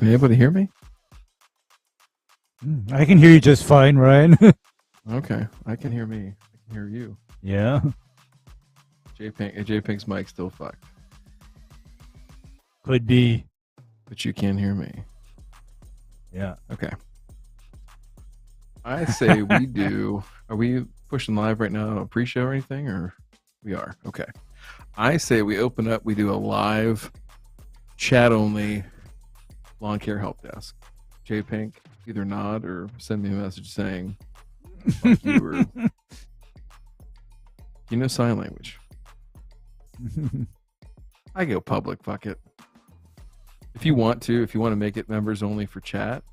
Can anybody hear me? I can hear you just fine, Ryan. Okay, I can hear me. I can hear you. Yeah, J Pink's mic still fucked, could be. but you can't hear me. Yeah. Okay. I say we do. Are we pushing live right now? A pre-show or anything, or we are? Okay. I say we open up. We do a live, chat-only lawn care help desk. J Pink, either nod or send me a message saying fuck you or you know sign language. I go public. Fuck it. If you want to make it members only for chat,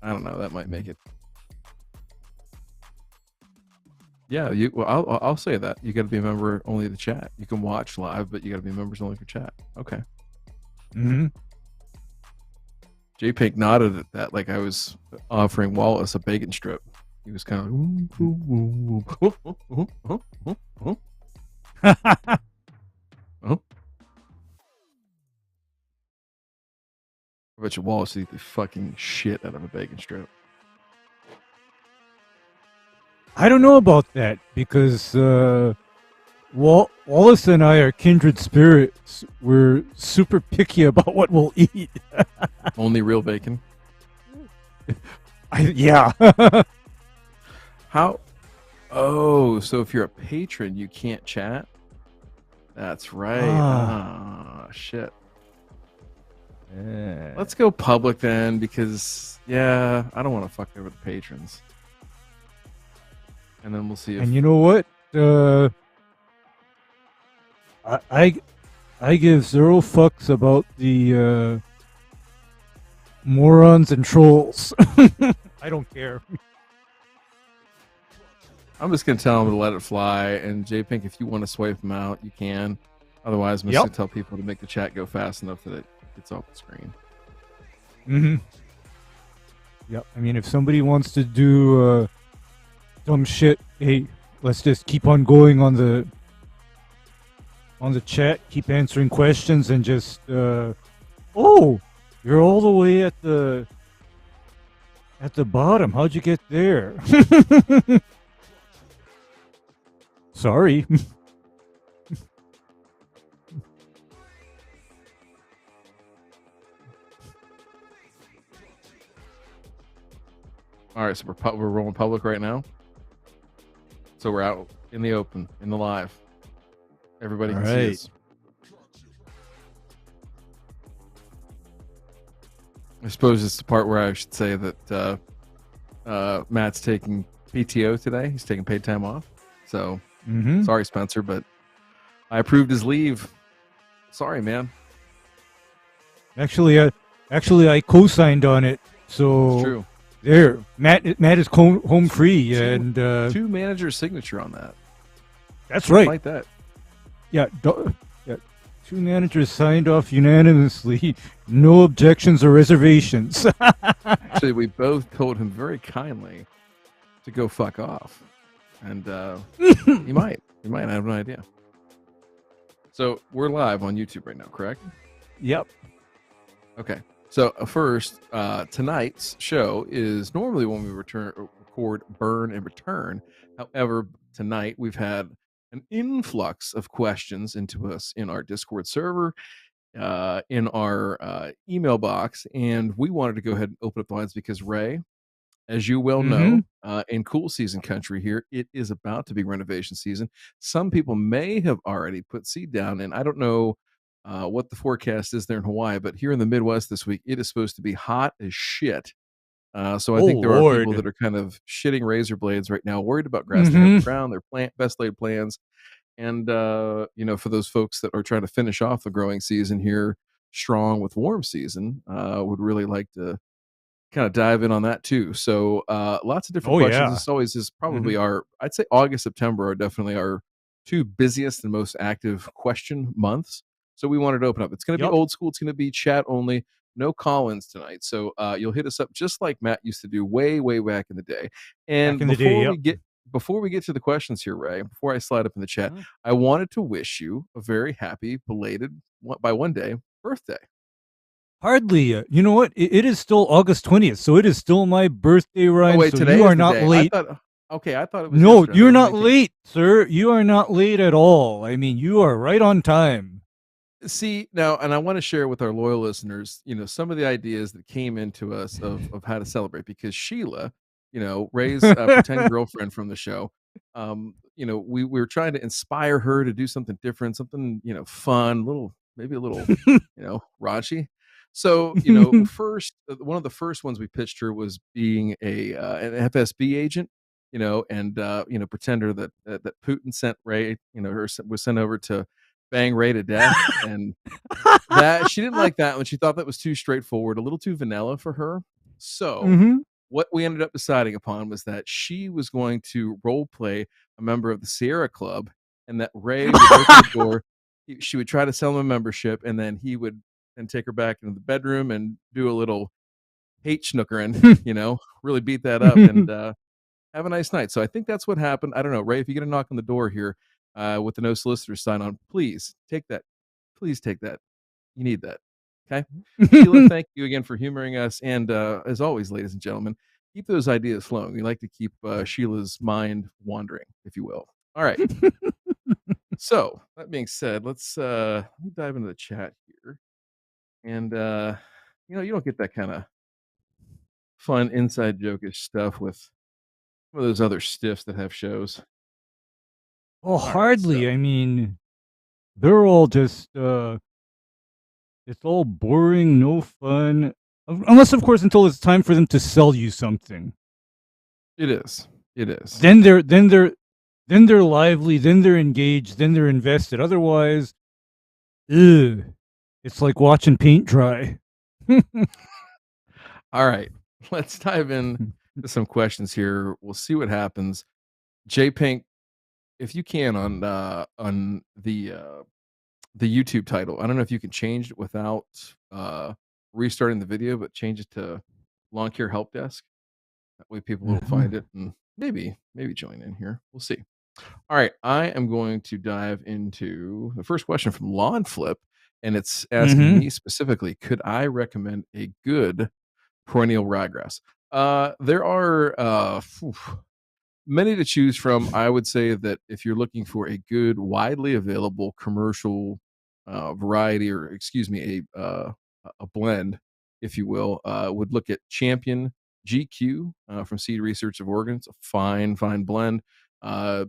I don't know. That might make it. Yeah, I'll say that. You got to be a member only of the chat. You can watch live, but you got to be members only for chat. Okay. hmm J Pink nodded at that like I was offering Wallace a bacon strip. He was kind of I bet you Wallace eat the fucking shit out of a bacon strip. I don't know about that because Wallace and I are kindred spirits. We're super picky about what we'll eat. Only real bacon. Yeah. How? Oh, so if you're a patron, you can't chat? That's right. Ah, shit. Let's go public then, because yeah, I don't want to fuck over the patrons. And then we'll see if. And you know what? I give zero fucks about the morons and trolls. I don't care. I'm just gonna tell them to let it fly. And J Pink, if you want to swipe them out, you can. Otherwise, I'm just gonna tell people to make the chat go fast enough that it gets off the screen. Mm-hmm. Yep. I mean, if somebody wants to do dumb shit, hey, let's just keep on going on the chat, keep answering questions, and just oh, you're all the way at the bottom. How'd you get there? Sorry. All right, so we're rolling public right now. So we're out in the open, in the live. Everybody can see us. I suppose it's the part where I should say that Matt's taking PTO today. He's taking paid time off. So sorry, Spencer, but I approved his leave. Sorry, man. Actually, I co-signed on it. So it's true. There, true. Matt is home free, and two managers' signature on that. That's right. Like that. Yeah. Two managers signed off unanimously. No objections or reservations. Actually, we both told him very kindly to go fuck off, and he might. He might. I have no idea. So we're live on YouTube right now, correct? Yep. Okay. So first, tonight's show is normally when we record, burn, and return. However, tonight we've had an influx of questions into us in our Discord server, in our email box, and we wanted to go ahead and open up the lines because Ray, as you well know, in cool season country here, it is about to be renovation season. Some people may have already put seed down, and I don't know what the forecast is there in Hawaii, but here in the Midwest this week, it is supposed to be hot as shit. So I think there are people that are kind of shitting razor blades right now, worried about grass to have the ground, their best laid plans. And, for those folks that are trying to finish off the growing season here strong with warm season, would really like to kind of dive in on that too. So lots of different questions. Yeah. This always is probably I'd say August, September are definitely our two busiest and most active question months. So we wanted to open up. It's going to be old school. It's going to be chat only. No call-ins tonight. So you'll hit us up just like Matt used to do way, way back in the day. And before we get to the questions here, Ray, before I slide up in the chat, I wanted to wish you a very happy, belated, by one day, birthday. Hardly. You know what? It is still August 20th, so it is still my birthday, Oh Ryan. wait, So today you is are the not day. I late. thought. Okay, I thought it was No, yesterday. I thought you're it was the not 19th. late, sir. You are not late at all. I mean, you are right on time. See now, and I want to share with our loyal listeners, some of the ideas that came into us of how to celebrate because Sheila, Ray's pretend girlfriend from the show, we were trying to inspire her to do something different, something fun, little maybe a little raunchy. So first one of the first ones we pitched her was being an FSB agent, and pretender that Putin sent Ray, was sent over to bang Ray to death, and that she didn't like that one. She thought that was too straightforward, a little too vanilla for her. So, Mm-hmm. what we ended up deciding upon was that she was going to role play a member of the Sierra Club, and that Ray would open the door. She would try to sell him a membership, and then he would then take her back into the bedroom and do a little hate schnookering, really beat that up and have a nice night. So I think that's what happened. I don't know, Ray, if you get a knock on the door here with the no solicitor sign on, please take that. Please take that. You need that. Okay. Sheila, thank you again for humoring us. And as always, ladies and gentlemen, keep those ideas flowing. We like to keep Sheila's mind wandering, if you will. All right. So that being said, let me dive into the chat here. And you don't get that kind of fun inside jokish stuff with some of those other stiffs that have shows. Well, All right. hardly. I mean, they're all just it's all boring, no fun. Unless, of course, until it's time for them to sell you something. It is. It is. Then they're lively, then they're engaged, then they're invested. Otherwise, ugh, it's like watching paint dry. All right. Let's dive in to some questions here. We'll see what happens. J Pink, if you can on the YouTube title. I don't know if you can change it without restarting the video, but change it to Lawn Care Help Desk. That way people will find it and maybe join in here. We'll see. All right, I am going to dive into the first question from Lawn Flip, and it's asking Mm-hmm. me specifically, could I recommend a good perennial ryegrass? There are many to choose from. I would say that if you're looking for a good, widely available commercial variety, or excuse me, a blend, if you will, would look at Champion GQ from Seed Research of Oregon. It's a fine blend. Uh,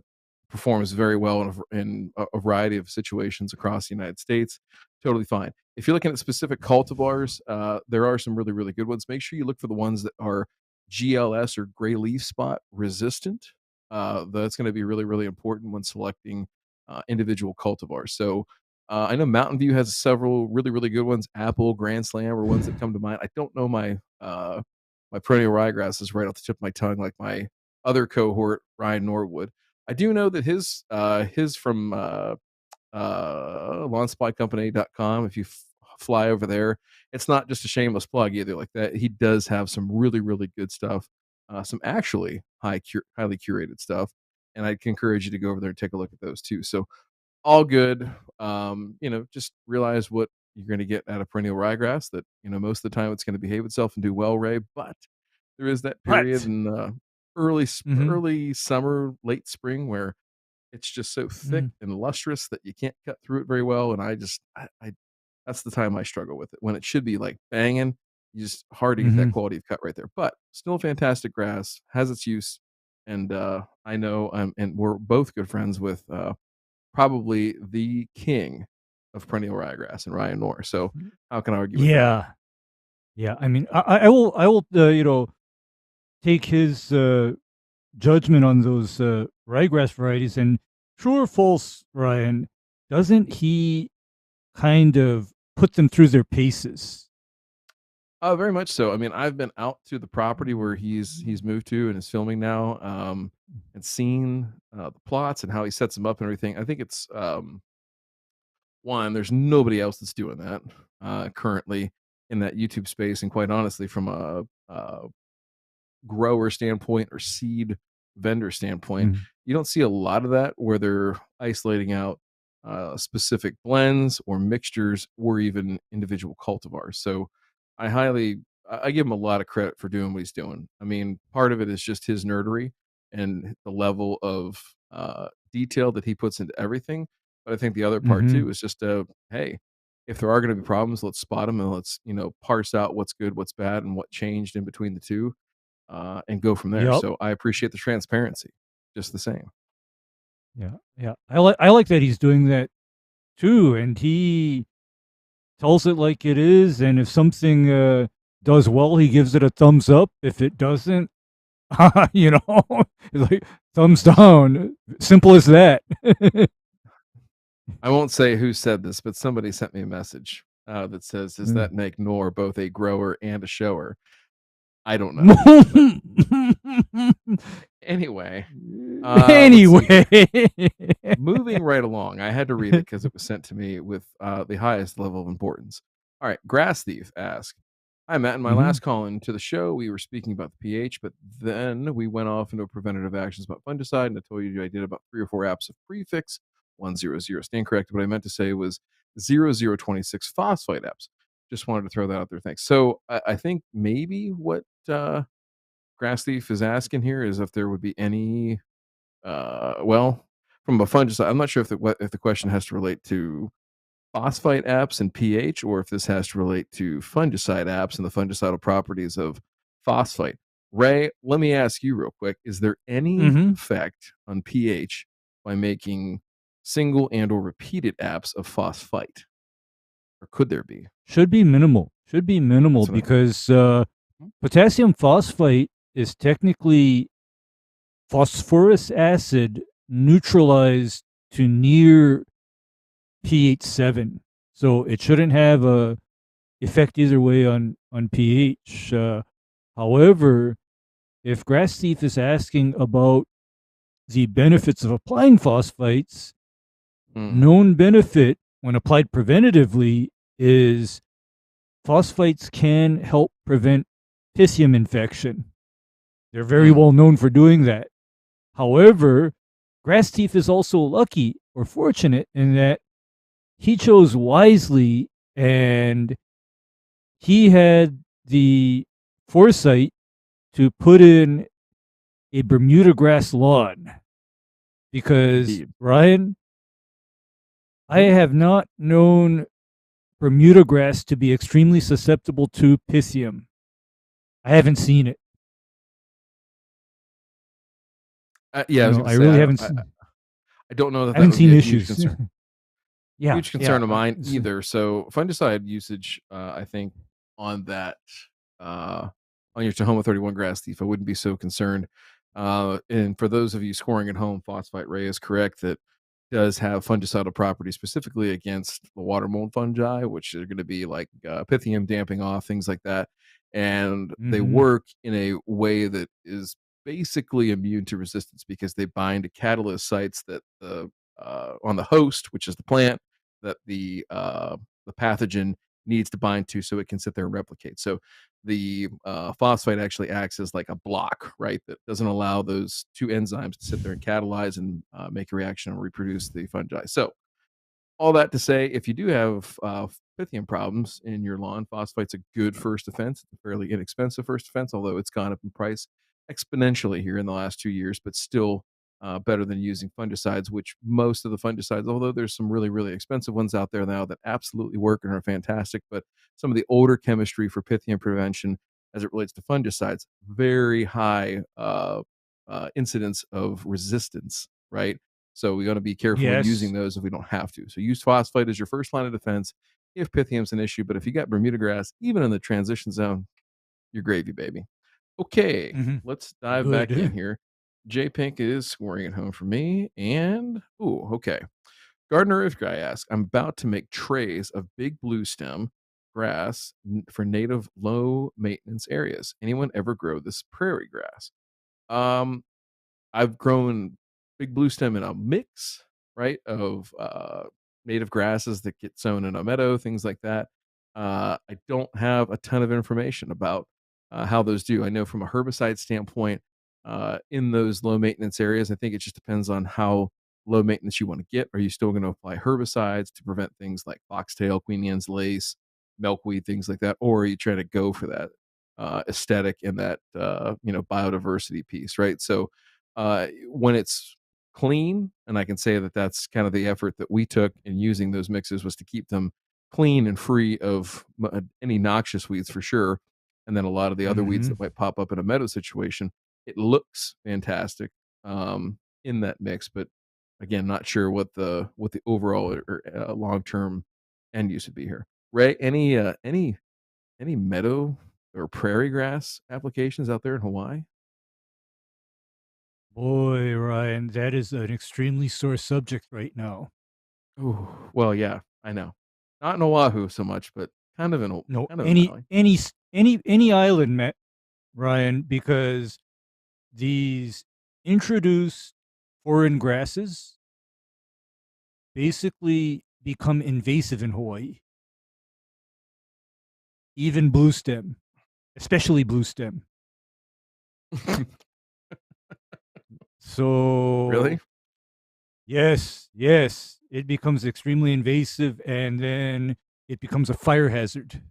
Performs very well in a variety of situations across the United States. Totally fine. If you're looking at specific cultivars, there are some really good ones. Make sure you look for the ones that are GLS or gray leaf spot resistant. That's going to be really important when selecting individual cultivars. So I know Mountain View has several really good ones. Apple, Grand Slam are ones that come to mind. I don't know my perennial ryegrass is right off the tip of my tongue, like my other cohort, Ryan Norwood. I do know that his from lawnsupplycompany.com. If you fly over there, it's not just a shameless plug either. Like that, he does have some really good stuff, some actually highly curated stuff, and I'd encourage you to go over there and take a look at those too. So all good. Just realize what you're going to get out of perennial ryegrass. That most of the time it's going to behave itself and do well, Ray. But there is that period But in mm-hmm. early summer, late spring where it's just so thick Mm-hmm. and lustrous that you can't cut through it very well, and I that's the time I struggle with it. When it should be, like, banging, you just hard to get that Mm-hmm. quality of cut right there, but still fantastic grass, has its use, and, I know and we're both good friends with, probably the king of perennial ryegrass and Ryan Knorr, so how can I argue with that? Yeah, yeah. I mean, I will take his judgment on those ryegrass varieties, and true or false, Ryan, doesn't he kind of put them through their paces? Very much so. I mean, I've been out to the property where he's moved to and is filming now, and seen the plots and how he sets them up and everything. I think it's one. There's nobody else that's doing that currently in that YouTube space, and quite honestly, from a grower standpoint or seed vendor standpoint, Mm. you don't see a lot of that where they're isolating out specific blends or mixtures or even individual cultivars. So I give him a lot of credit for doing what he's doing. I mean, part of it is just his nerdery and the level of detail that he puts into everything. But I think the other part Mhm. too is just hey, if there are going to be problems, let's spot them and let's parse out what's good, what's bad, and what changed in between the two, and go from there. Yep. So I appreciate the transparency, just the same. Yeah, yeah. I like that he's doing that too, and he tells it like it is, and if something, does well, he gives it a thumbs up. If it doesn't, you know, it's like, thumbs down. Simple as that. I won't say who said this, but somebody sent me a message that says, "Does Mm. that make Nor both a grower and a shower?" I don't know, but anyway, let's see Anyway. here. Moving right along, I had to read it because it was sent to me with the highest level of importance. All right, Grass Thief asks, "Hi Matt. In my last Mhm. call into the show, we were speaking about the pH, but then we went off into preventative actions about fungicide, and I told you I did about 3 or 4 apps of prefix 100. Stand corrected. What I meant to say was 0026 phosphite apps. Just wanted to throw that out there. Thanks." So I think maybe what Grass Thief is asking here is if there would be any well, from a fungicide, I'm not sure if the question has to relate to phosphite apps and pH, or if this has to relate to fungicide apps and the fungicidal properties of phosphite. Ray, let me ask you real quick: is there any Mhm. effect on pH by making single and or repeated apps of phosphite, or could there be? Should be minimal. Should be minimal That's what I thought. because, Mhm. potassium phosphate is technically phosphorus acid neutralized to near pH 7. So it shouldn't have a effect either way on pH. However, if Grass Thief is asking about the benefits of applying phosphites, Mm, known benefit when applied preventatively is phosphites can help prevent Pythium infection. They're very mm, well known for doing that. However, Grass Thief is also lucky or fortunate in that he chose wisely and he had the foresight to put in a Bermuda grass lawn because, indeed. Ryan, I Mhm. have not known Bermuda grass to be extremely susceptible to Pythium. I haven't seen it. Yeah, I was going to I say really haven't. I don't know that I that haven't would be seen a huge issues. concern. Yeah, Huge yeah. concern of mine either. So fungicide usage, I think on that, uh, on your Tahoma 31 grass thief, I wouldn't be so concerned. And for those of you scoring at home, phosphite Ray is correct that does have fungicidal properties specifically against the water mold fungi, which are going to be like Pythium damping off, things like that. And they Mm-hmm. work in a way that is basically immune to resistance because they bind to catalyst sites that the on the host, which is the plant, that the pathogen needs to bind to so it can sit there and replicate. So the phosphite actually acts as like a block, right? That doesn't allow those two enzymes to sit there and catalyze and make a reaction and reproduce the fungi. So all that to say, if you do have Pythium problems in your lawn, phosphite's a good first offense. It's a fairly inexpensive first offense, although it's gone up in price exponentially here in the last 2 years, but still better than using fungicides, which most of the fungicides, although there's some really, really expensive ones out there now that absolutely work and are fantastic, but some of the older chemistry for Pythium prevention as it relates to fungicides, very high incidence of resistance, right? So we got to be careful when using Yes. those if we don't have to. So use phosphite as your first line of defense if Pythium's an issue. But if you got Bermuda grass, even in the transition zone, you're gravy, baby. Okay, Mm-hmm. let's dive back in Good. here. J Pink is scoring it home for me. And, ooh, okay. Gardener Earth Guy asks, I'm about to make trays of big blue stem grass for native low maintenance areas. Anyone ever grow this prairie grass? Um, I've grown big blue stem in a mix, right, of native grasses that get sown in a meadow, things like that. I don't have a ton of information about how those do. I know from a herbicide standpoint, in those low maintenance areas, I think it just depends on how low maintenance you want to get. Are you still going to apply herbicides to prevent things like foxtail, queen anne's lace, milkweed, things like that, or are you trying to go for that aesthetic and that biodiversity piece, right? So when it's clean, and I can say that that's kind of the effort that we took in using those mixes, was to keep them clean and free of any noxious weeds for sure, and then a lot of the other weeds Mm-hmm. that might pop up in a meadow situation. It looks fantastic in that mix, but again, not sure what the overall or long term end use would be here. Ray, any meadow or prairie grass applications out there in Hawaii? Boy, Ryan, that is an extremely sore subject right now. Ooh, well, yeah, I know. Not in Oahu so much, but No, kind of in Maui. any island, Ryan, because these introduced foreign grasses basically become invasive in Hawaii. Even blue stem, especially blue stem. Really? So yes, it becomes extremely invasive, and then it becomes a fire hazard.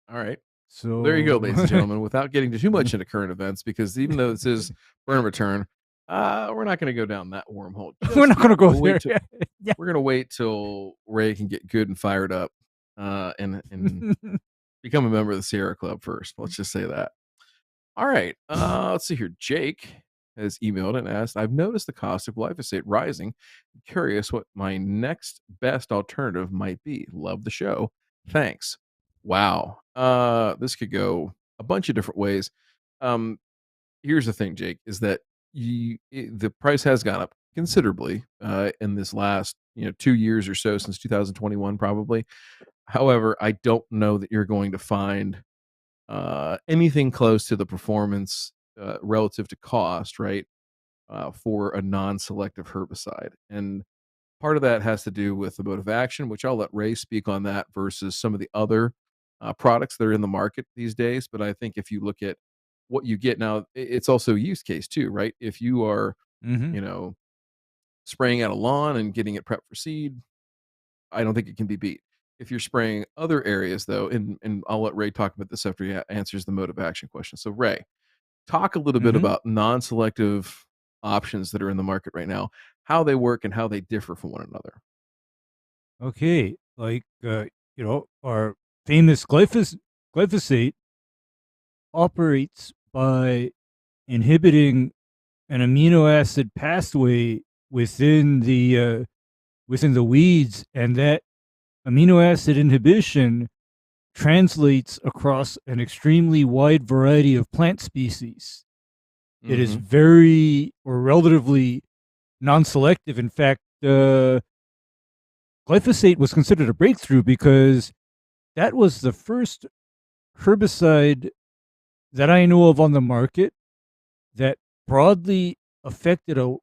All right. Well, there you go, So ladies and gentlemen. Without getting too much into current events, because even though this is burn and return, we're not going to go down that wormhole we're just not going to yet. go there. Yeah. We're gonna wait till Ray can get good and fired up, and become a member of the Sierra Club first. Let's just say that. All right. Let's see here. Jake has emailed and asked, I've noticed the cost of glyphosate rising. I'm curious what my next best alternative might be. Love the show. Thanks. Wow. This could go a bunch of different ways. Um, Here's the thing, Jake, is that the price has gone up considerably in this last 2 years or so, since 2021 probably. However, I don't know that you're going to find anything close to the performance relative to cost, right? For a non-selective herbicide, and part of that has to do with the mode of action, which I'll let Ray speak on that versus some of the other products that are in the market these days. But I think if you look at what you get now, it's also use case too, right? If you are, hmm you know, spraying out a lawn and getting it prepped for seed, I don't think it can be beat. If you're spraying other areas, though, and I'll let Ray talk about this after he answers the mode of action question. So, Ray, talk a little bit hmm about non-selective options that are in the market right now, how they work and how they differ from one another. Okay, like our famous glyphosate operates by inhibiting an amino acid pathway within the weeds, and that amino acid inhibition translates across an extremely wide variety of plant species. It is Mm-hmm. very or relatively non-selective. In fact, glyphosate was considered a breakthrough because that was the first herbicide that I know of on the market that broadly affected a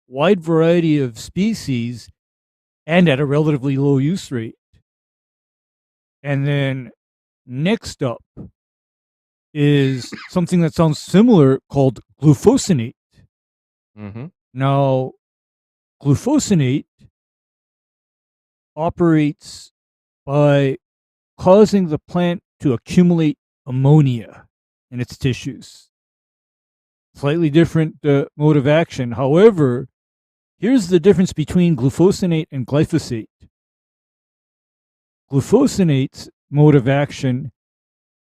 wide variety of species and at a relatively low use rate. And then next up is something that sounds similar called glufosinate. Mm-hmm. Now, glufosinate operates by causing the plant to accumulate ammonia in its tissues. Slightly different mode of action. However, here's the difference between glufosinate and glyphosate. Glyphosinate's mode of action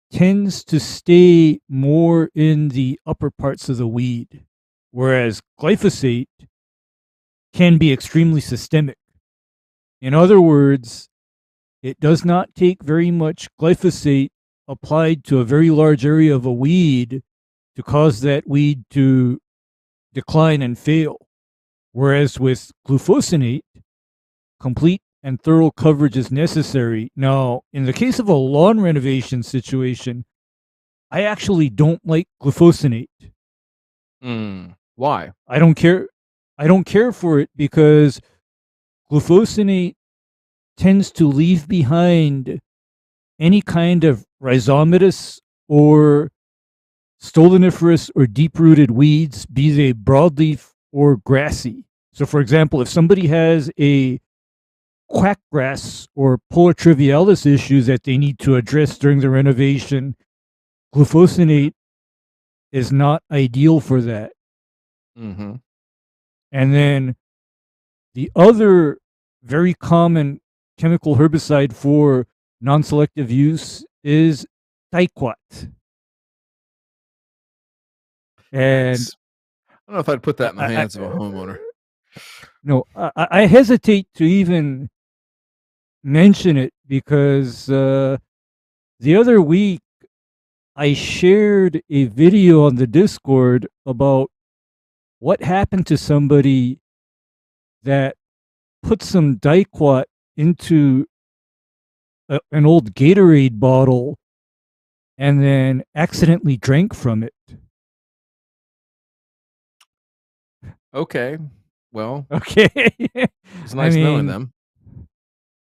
tends to stay more in the upper parts of the weed, whereas glyphosate can be extremely systemic. In other words, it does not take very much glyphosate applied to a very large area of a weed to cause that weed to decline and fail. Whereas with glufosinate, complete and thorough coverage is necessary. Now, in the case of a lawn renovation situation, I actually don't like glyfosinate. Why? I don't care. I don't care for it because glufosinate tends to leave behind any kind of rhizomatous or stoloniferous or deep-rooted weeds, be they broadleaf or grassy. So, for example, if somebody has a quackgrass or poa trivialis issues that they need to address during the renovation, glyphosate is not ideal for that. Mm-hmm. And then the other very common chemical herbicide for non-selective use is dicot. And Yikes. I don't know if I'd put that in the I hands of a homeowner. no, I hesitate to even mention it because the other week I shared a video on the Discord about what happened to somebody that put some dicot into an old Gatorade bottle and then accidentally drank from it. Okay. Well, Okay. it's I nice knowing mean, them.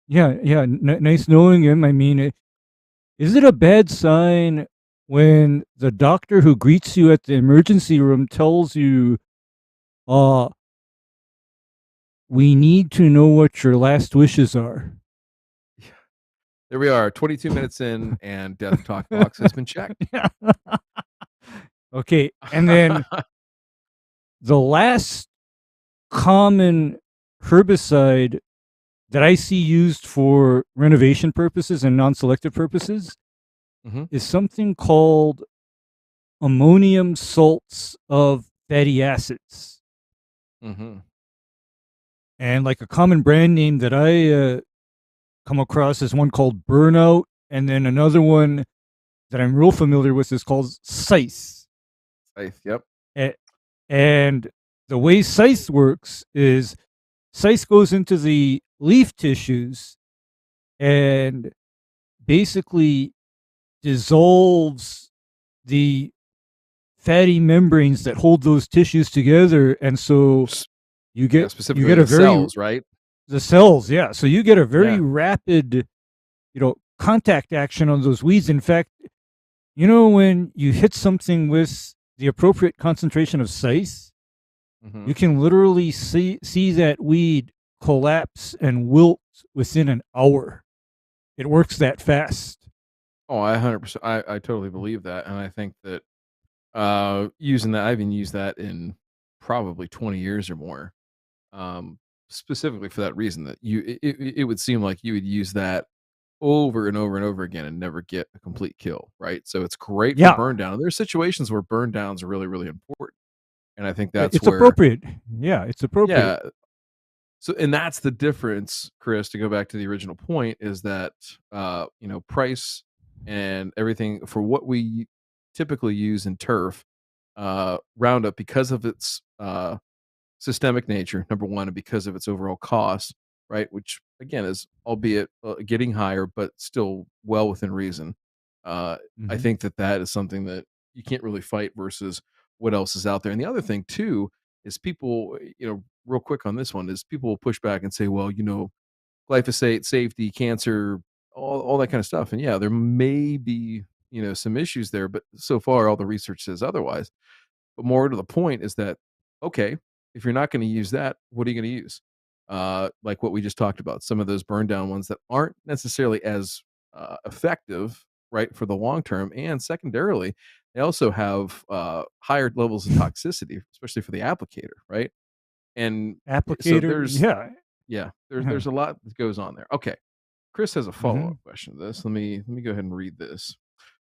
yeah, nice knowing him. I mean, is it a bad sign when the doctor who greets you at the emergency room tells you, uh, we need to know what your last wishes are? There we are, 22 minutes in, and death talk box has been checked. Yeah. Okay. And then the last common herbicide that I see used for renovation purposes and non-selective purposes Mm-hmm. is something called ammonium salts of fatty acids. Mm-hmm. And like a common brand name that I come across is one called Burnout, and then another one that I'm real familiar with is called Scythe. Yep. And the way Scythe works is Scythe goes into the leaf tissues and basically dissolves the fatty membranes that hold those tissues together, and so you Yeah, get specifically a the very cells, right? the cells, yeah. So you get a very Yeah. rapid, contact action on those weeds. In fact, when you hit something with the appropriate concentration of scythe, Mm-hmm. you can literally see that weed collapse and wilt within an hour. It works that fast. Oh, I 100%. I totally believe that, and I think that using that, I haven't used that in probably 20 years or more. Um, Specifically for that reason that it would seem like you would use that over and over and over again and never get a complete kill, right? So it's great for Yeah, burn down. And there's situations where burn downs are really, really important. And I think that's it's where, appropriate. Yeah, it's appropriate. yeah. So, and that's the difference, Chris, to go back to the original point is that, price and everything for what we typically use in turf, Roundup, because of its systemic nature, number one, and because of its overall cost, right? Which again is albeit getting higher, but still well within reason. Uh, I Hmm. think that that is something that you can't really fight versus what else is out there. And the other thing too is people, real quick on this one is people will push back and say, well, glyphosate, safety, cancer, all that kind of stuff. And yeah, there may be, some issues there, but so far all the research says otherwise. But more to the point is that, okay, if you're not going to use that, what are you going to use? Like what we just talked about, some of those burn down ones that aren't necessarily as effective, right, for the long term. And secondarily, they also have higher levels of toxicity, especially for the applicator, right? And so Applicator, there's, yeah. yeah, there's a lot that goes on there. Okay, Chris has a follow Hmm. up question to this. Let me go ahead and read this.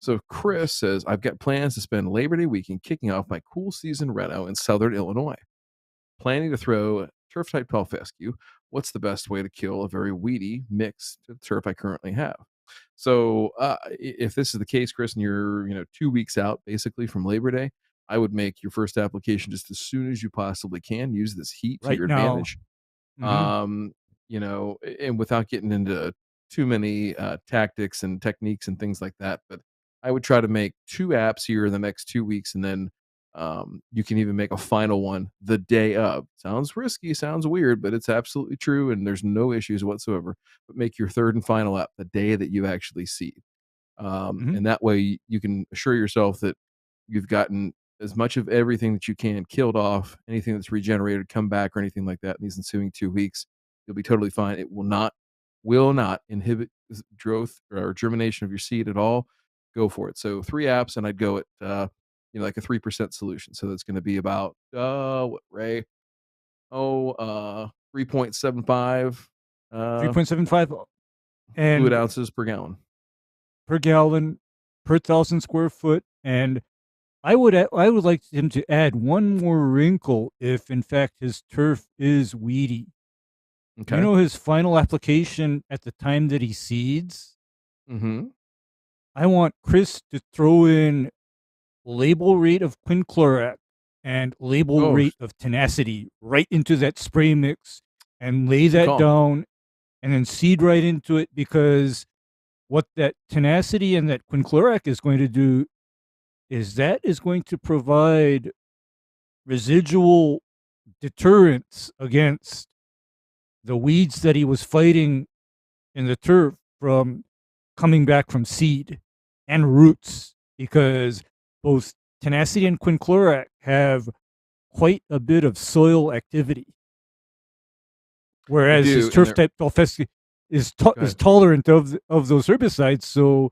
So Chris says, I've got plans to spend Labor Day weekend kicking off my cool season reno in Southern Illinois. Planning to throw turf type fescue. What's the best way to kill a very weedy mix of turf I currently have? So if this is the case, Chris, and you're 2 weeks out basically from Labor Day, I would make your first application just as soon as you possibly can. Use this heat to Right your now. advantage, Hmm. um, and without getting into too many tactics and techniques and things like that. But I would try to make 2 apps here in the next 2 weeks, and then you can even make a final one the day of. Sounds risky, sounds weird, but it's absolutely true, and there's no issues whatsoever. But make your third and final app the day that you actually seed. Hmm. And that way you can assure yourself that you've gotten as much of everything that you can killed off, anything that's regenerated, come back, or anything like that in these ensuing 2 weeks. You'll be totally fine. It will not will not inhibit growth or germination of your seed at all, go for it. So 3 apps, and I'd go at like a 3% solution. So that's going to be about what, Ray? 3.75 uh 3.75 fluid and ounces per gallon. per gallon per 1,000 square foot. And I would like him to add one more wrinkle if in fact his turf is weedy. You Okay. know his final application at the time that he seeds? Mm-hmm. I want Chris to throw in label rate of quinclorac and label Oh, rate of tenacity right into that spray mix and lay good that call. down and then seed right into it, because what that tenacity and that quinclorac is going to do is that is going to provide residual deterrence against the weeds that he was fighting in the turf from coming back from seed and roots, because both tenacity and quinclorac have quite a bit of soil activity, They whereas his do, and turf they're type Dolfesky go is ahead. tolerant of those herbicides, so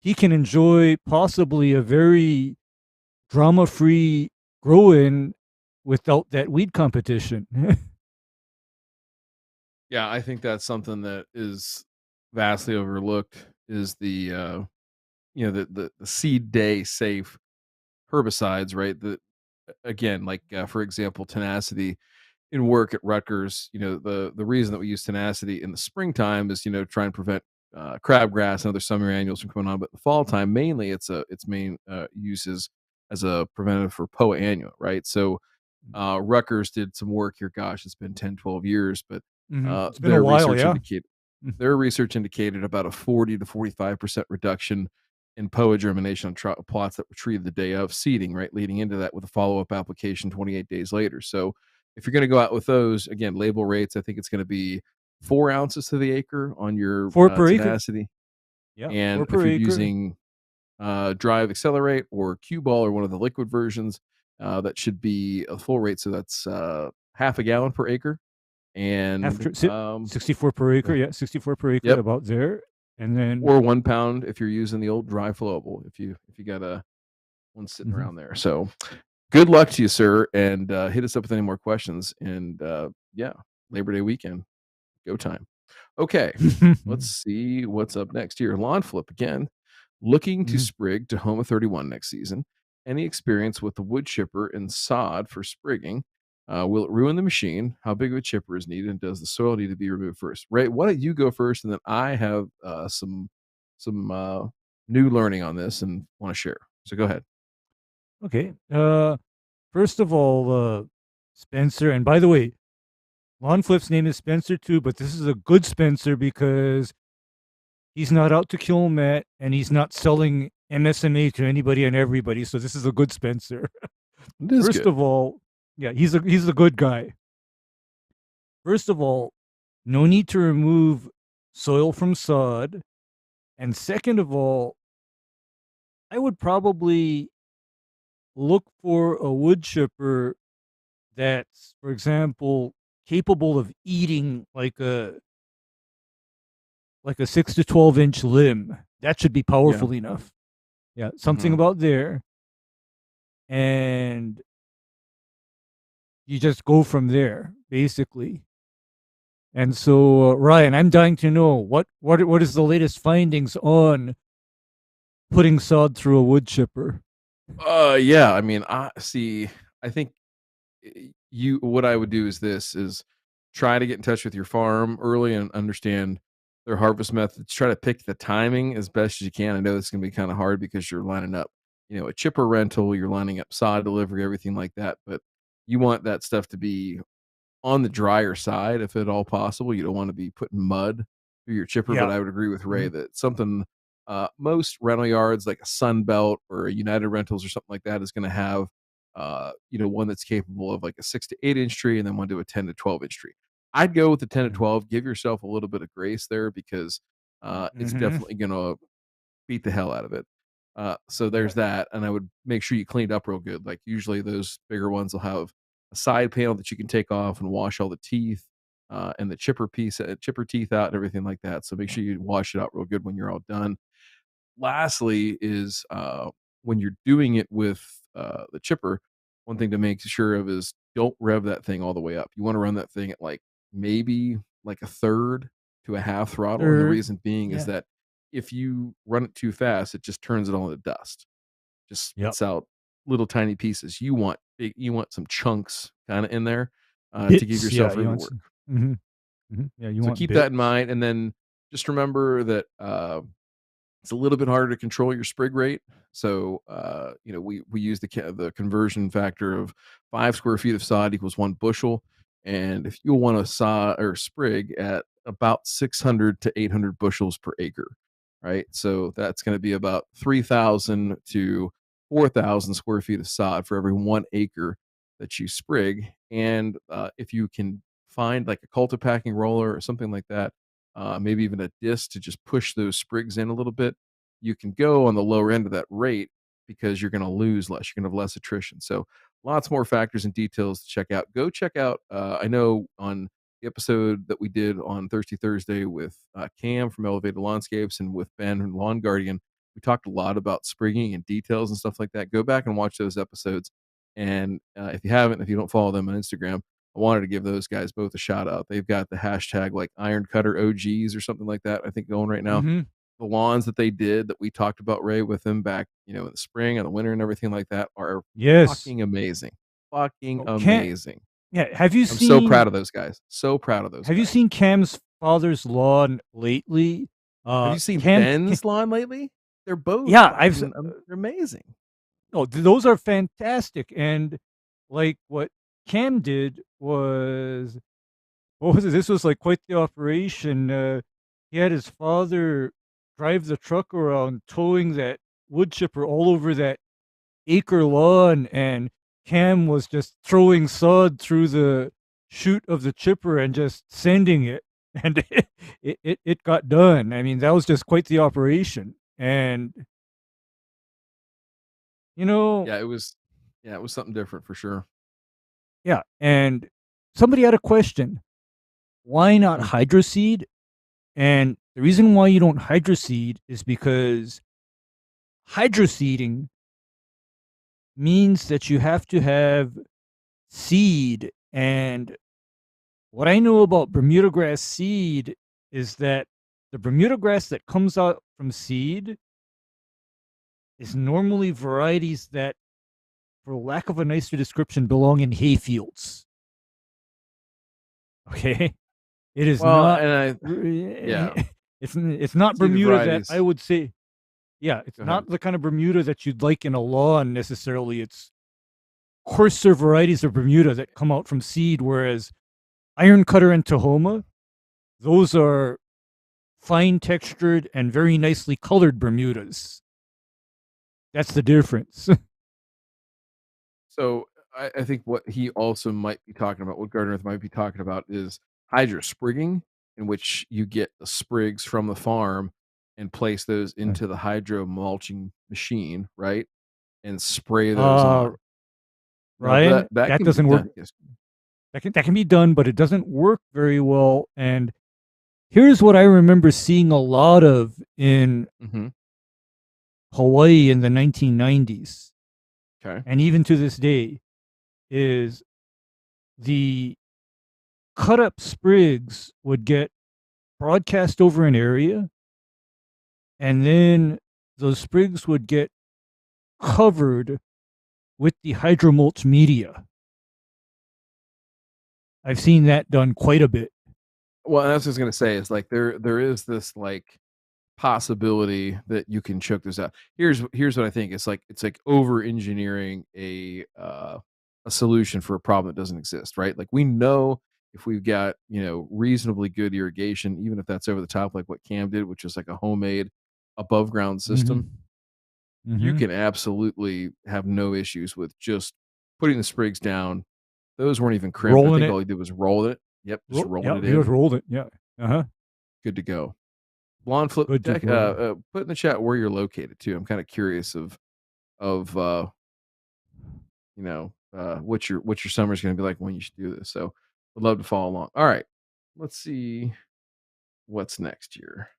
he can enjoy possibly a very drama free grow in without that weed competition. Yeah, I think that's something that is vastly overlooked is the the seed day safe herbicides, right? That again, like for example, tenacity in work at Rutgers, the reason that we use tenacity in the springtime is try and prevent crabgrass and other summer annuals from coming on. But the fall time, mainly, its main uses as a preventative for POA annua, right? So Rutgers did some work here. Gosh, it's been 10, 12 years, but It's been a while, yeah. their research indicated about a 40 to 45% reduction in POA germination on plots that were treated the day of seeding, right? Leading into that with a follow up application 28 days later. So if you're going to go out with those, again, label rates, I think it's going to be 4 ounces to the acre on your Four per acre. tenacity. Yeah, four And if per you're acre. using Drive Accelerate or Q Ball or one of the liquid versions, that should be a full rate. So that's half a gallon per acre. And 64 per acre. yeah, Yeah, 64 per acre, yep, about there. And then, or 1 pound if you're using the old dry flowable. If you got a one sitting mhm. around there. So good luck to you, sir, and hit us up with any more questions. And yeah, Labor Day weekend, go time. Okay, let's see what's up next here. Lawn flip again. Looking to Mhm. sprig Tahoma 31 next season. Any experience with the wood chipper and sod for sprigging? Will it ruin the machine? How big of a chipper is needed? And does the soil need to be removed first? Ray, why don't you go first, and then I have some new learning on this and want to share. So go ahead. Okay. First of all, Spencer, and by the way, Lawn Flip's name is Spencer too, but this is a good Spencer because he's not out to kill Matt and he's not selling MSMA to anybody and everybody. So this is a good Spencer. It is First good. of all, yeah, he's a good guy. First of all, no need to remove soil from sod. And second of all, I would probably look for a wood chipper that's, for example, capable of eating like a 6 to 12-inch limb. That should be Yeah. powerful enough. Yeah, something Hmm. about there. And you just go from there, basically. And so, Ryan, I'm dying to know what is the latest findings on putting sod through a wood chipper. Yeah. I mean, I see. I think you. What I would do is this: is try to get in touch with your farm early and understand their harvest methods. Try to pick the timing as best as you can. I know it's going to be kind of hard because you're lining up, a chipper rental, you're lining up sod delivery, everything like that. But you want that stuff to be on the drier side, if at all possible. You don't want to be putting mud through your chipper, but Yeah. I would agree with Ray Mhm. that something most rental yards like a Sunbelt or a United Rentals or something like that is going to have one that's capable of like a 6 to 8 inch tree and then one to a 10 to 12 inch tree. I'd go with the 10 to Mhm. 12. Give yourself a little bit of grace there because it's Mhm. definitely going to beat the hell out of it. So Yeah. there's that, and I would make sure you cleaned up real good. Like usually those bigger ones will have a side panel that you can take off and wash all the teeth. and the chipper teeth out and everything like that. So make sure you wash it out real good when you're all done. Lastly is, when you're doing it with, the chipper, one thing to make sure of is don't rev that thing all the way up. You wanna run that thing at, like, maybe, like, a third to a half throttle, and the Third, reason being is yeah, that if you run it too fast, it just turns it all into dust. Just yep. spits out little tiny pieces. You want some chunks kinda in there, to give Bits, yeah, yourself you room to want work. some mhm, mhm, yeah, you So want keep that in bits. mind, and then just remember that, it's a little bit harder to control your sprig rate. So, we use the conversion factor of 5 square feet of sod equals 1 bushel, and if you'll want to saw or sprig at about 600 to 800 bushels per acre, right? So that's going to be about 3,000 to 4,000 square feet of sod for every 1 acre that you sprig. And if you can find like a cultipacking roller or something like that, maybe even a disc to just push those sprigs in a little bit, you can go on the lower end of that rate because you're going to lose less. You're going to have less attrition. So lots more factors and details to check out. Go check out. I know on the episode that we did on Thirsty Thursday with Cam from Elevated Lawnscapes and with Ben from Lawn Guardian, we talked a lot about sprigging and details and stuff like that. Go back and watch those episodes. And if you haven't, if you don't follow them on Instagram, I wanted to give those guys both a shout out. They've got the hashtag like Iron Cutter OGs or something like that, I think, going right now. Mhm. The lawns that they did that we talked about, Ray, with them back, in the spring and the winter and everything like that are Yes. fucking amazing. Fucking Oh, can't amazing. yeah, I'm so proud of those guys. So proud of those have you guys. seen Cam's father's lawn lately? Have you seen Cam Ca Ben's lawn lately? They're both yeah, fucking, they're amazing. no, those are fantastic, and, like, what Cam did was what was it? This was, like, quite the operation, he had his father drive the truck around towing that wood chipper all over that acre lawn, and Cam was just throwing sod through the chute of the chipper and just sending it, and it got done. I mean, that was just quite the operation, and, you know Yeah, it was something different for sure. yeah, and somebody had a question, "Why not Mm. hydroseed?" And the reason why you don't hydroseed is because hydroseeding means that you have to have seed, and what I know about Bermuda grass seed is that the Bermuda grass that comes out from seed is normally varieties that, for lack of a nicer description, belong in hayfields. Okay? It is Well, not and yeah, it's not seeded Bermuda that I varieties. would say yeah, it's Go ahead. not the kind of Bermuda that you'd like in a lawn necessarily. It's coarser varieties of Bermuda that come out from seed, whereas Iron Cutter and Tahoma, those are fine textured and very nicely colored Bermudas. That's the difference. So I think what he also might be talking about, what Gardner might be talking about, is hydrosprigging, in which you get the sprigs from the farm and place those into the hydro mulching machine, right? And spray those uh, on. Now Ryan, that that can be doesn't work. done. Yes. That can be done, but it doesn't work very well. And here's what I remember seeing a lot of in Hmm. Hawaii in the 1990s, Okay. and even to this day, is the cut up sprigs would get broadcast over an area, and then those sprigs would get covered with the hydromulch media. I've seen that done quite a bit. Well, that's what I was gonna say is like there is this like possibility that you can choke this out. Here's what I think. It's like over engineering a solution for a problem that doesn't exist, right? Like we know if we've got, reasonably good irrigation, even if that's over the top like what Cam did, which is like a homemade above ground system, Mhm. you Mhm. can absolutely have no issues with just putting the sprigs down. Those weren't even crimped. I Rolling think it. all he did was roll it. Yep, just rolled Yeah, it he just in. rolled it. Yeah. Uh-huh. Good to go. Blonde flip Good to tech, go. put in the chat where you're located too. I'm kind of curious of what your summer's going to be like when you should do this. So, would love to follow along. All right. let's see what's next here.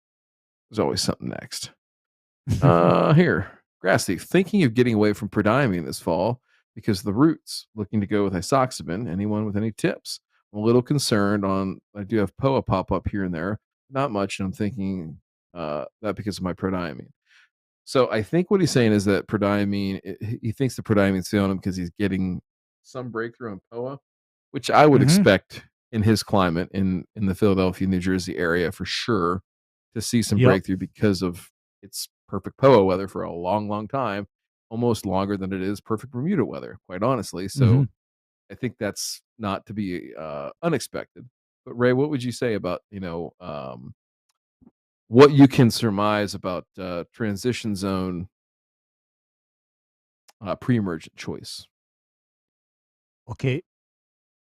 There's always something next. Here, grass thief. Thinking of getting away from prodiamine this fall because of the roots. Looking to go with isoxaben. Anyone with any tips? I'm a little concerned on. I do have POA pop up here and there, not much, and I'm thinking that because of my prodiamine. So I think what he's saying is that prodiamine. He thinks the prodiamine's failing him because he's getting some breakthrough on POA, which I would Mhm. expect in his climate in the Philadelphia, New Jersey area for sure to see some Yep. breakthrough because of it's perfect POA weather for a long, long time, almost longer than it is perfect Bermuda weather, quite honestly. So Mhm. I think that's not to be unexpected. But Ray, what would you say about what you can surmise about transition zone pre-emergent choice? Okay.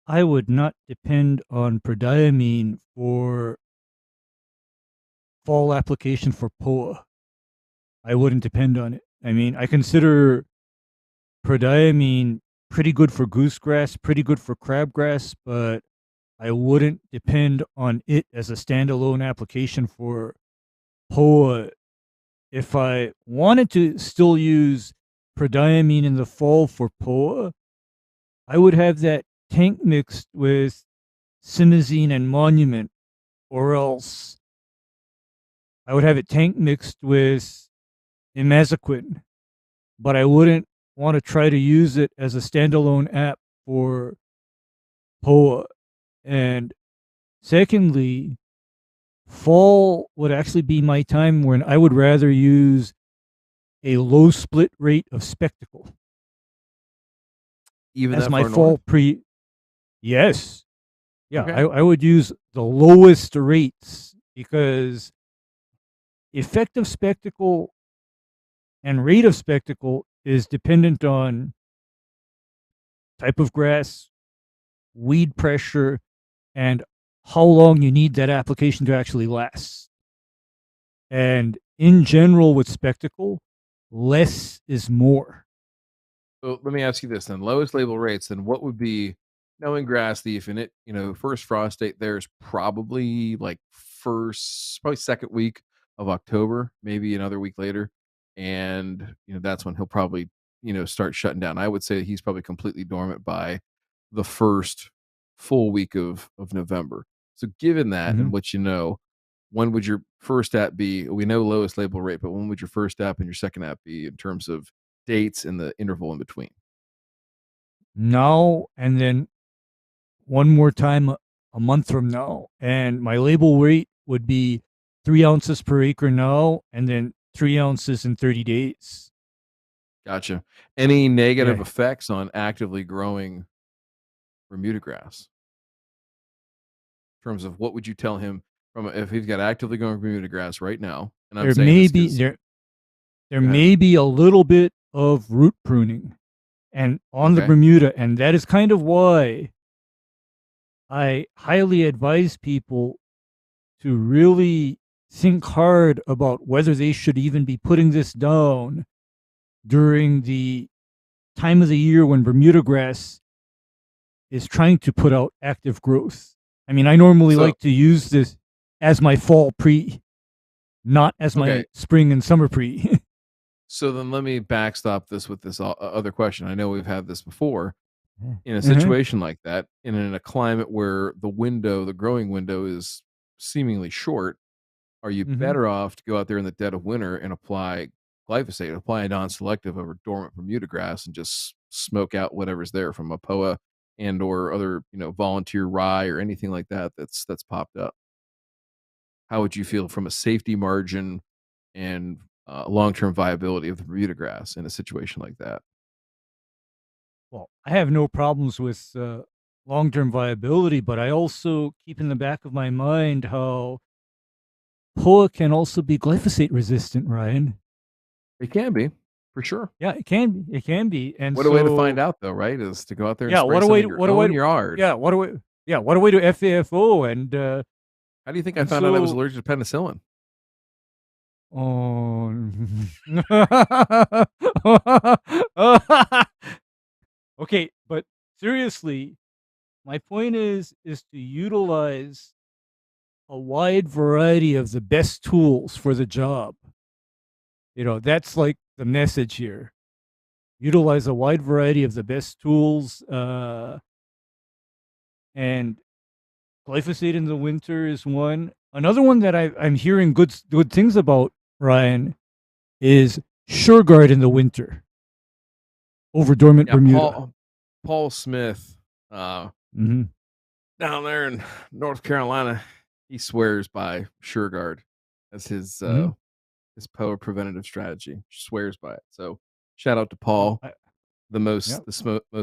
I would not depend on prodiamine for fall application for POA. I wouldn't depend on it. I mean, I consider prodiamine pretty good for goosegrass, pretty good for crabgrass, but I wouldn't depend on it as a standalone application for POA. If I wanted to still use prodiamine in the fall for POA, I would have that tank mixed with simazine and monument, or else I would have it tank mixed with imazaquin, but I wouldn't want to try to use it as a standalone app for POA. And secondly, fall would actually be my time when I would rather use a low split rate of spectacle Even as that my far north? fall pre. Yes. Yeah, Okay. I would use the lowest rates because effective spectacle and rate of spectacle is dependent on type of grass, weed pressure, and how long you need that application to actually last. And in general, with spectacle, less is more. So let me ask you this then: lowest label rates. Then what would be knowing grass thief and it? First frost date there is probably like probably second week of October, maybe another week later, and that's when he'll probably start shutting down. I would say he's probably completely dormant by the first full week of November. So given that Mhm. and what when would your first app be? We know lowest label rate, but when would your first app and your second app be in terms of dates and the interval in between? Now and then one more time a month from now. And my label rate would be 3 ounces per acre now, and then 3 ounces in 30 days. Gotcha. Any negative Yeah. effects on actively growing Bermuda grass? In terms of what would you tell him if he's got actively growing Bermuda grass right now? And I'm There saying may this be because there go ahead. may be a little bit of root pruning and on the Okay. Bermuda, and that is kind of why I highly advise people to really think hard about whether they should even be putting this down during the time of the year when Bermuda grass is trying to put out active growth. I mean, I normally So like to use this as my fall pre, not as okay. my spring and summer pre. So then let me backstop this with this other question. I know we've had this before. In a Mm-hmm. situation like that, and in a climate where the growing window is seemingly short, are you Mm-hmm. better off to go out there in the dead of winter and apply glyphosate, apply a non-selective over dormant Bermuda grass, and just smoke out whatever's there from a POA and or other volunteer rye or anything like that that's popped up? How would you feel from a safety margin and long-term viability of the Bermuda grass in a situation like that? Well, I have no problems with long term viability, but I also keep in the back of my mind how POA can also be glyphosate resistant, Ryan. It can be, for sure. Yeah, it can be. It can be. And What a way to find so, out, though, right? Is to go out there and yeah, spray what a some way in to, your what a way own to, yard. yeah, what a way, yeah, what a way to FAFO. How do you think I And found out I was so, allergic to penicillin? oh, okay, but seriously, my point is to utilize a wide variety of the best tools for the job. That's like the message here. Utilize a wide variety of the best tools, and glyphosate in the winter is one. Another one that I'm hearing good things about, Ryan, is SureGuard in the winter over dormant Yeah, Bermuda. Paul Smith, Mm-hmm. down there in North Carolina, he swears by SureGuard as Mm-hmm. his POA preventative strategy. Swears by it. So shout out to Oh, Paul, yep. most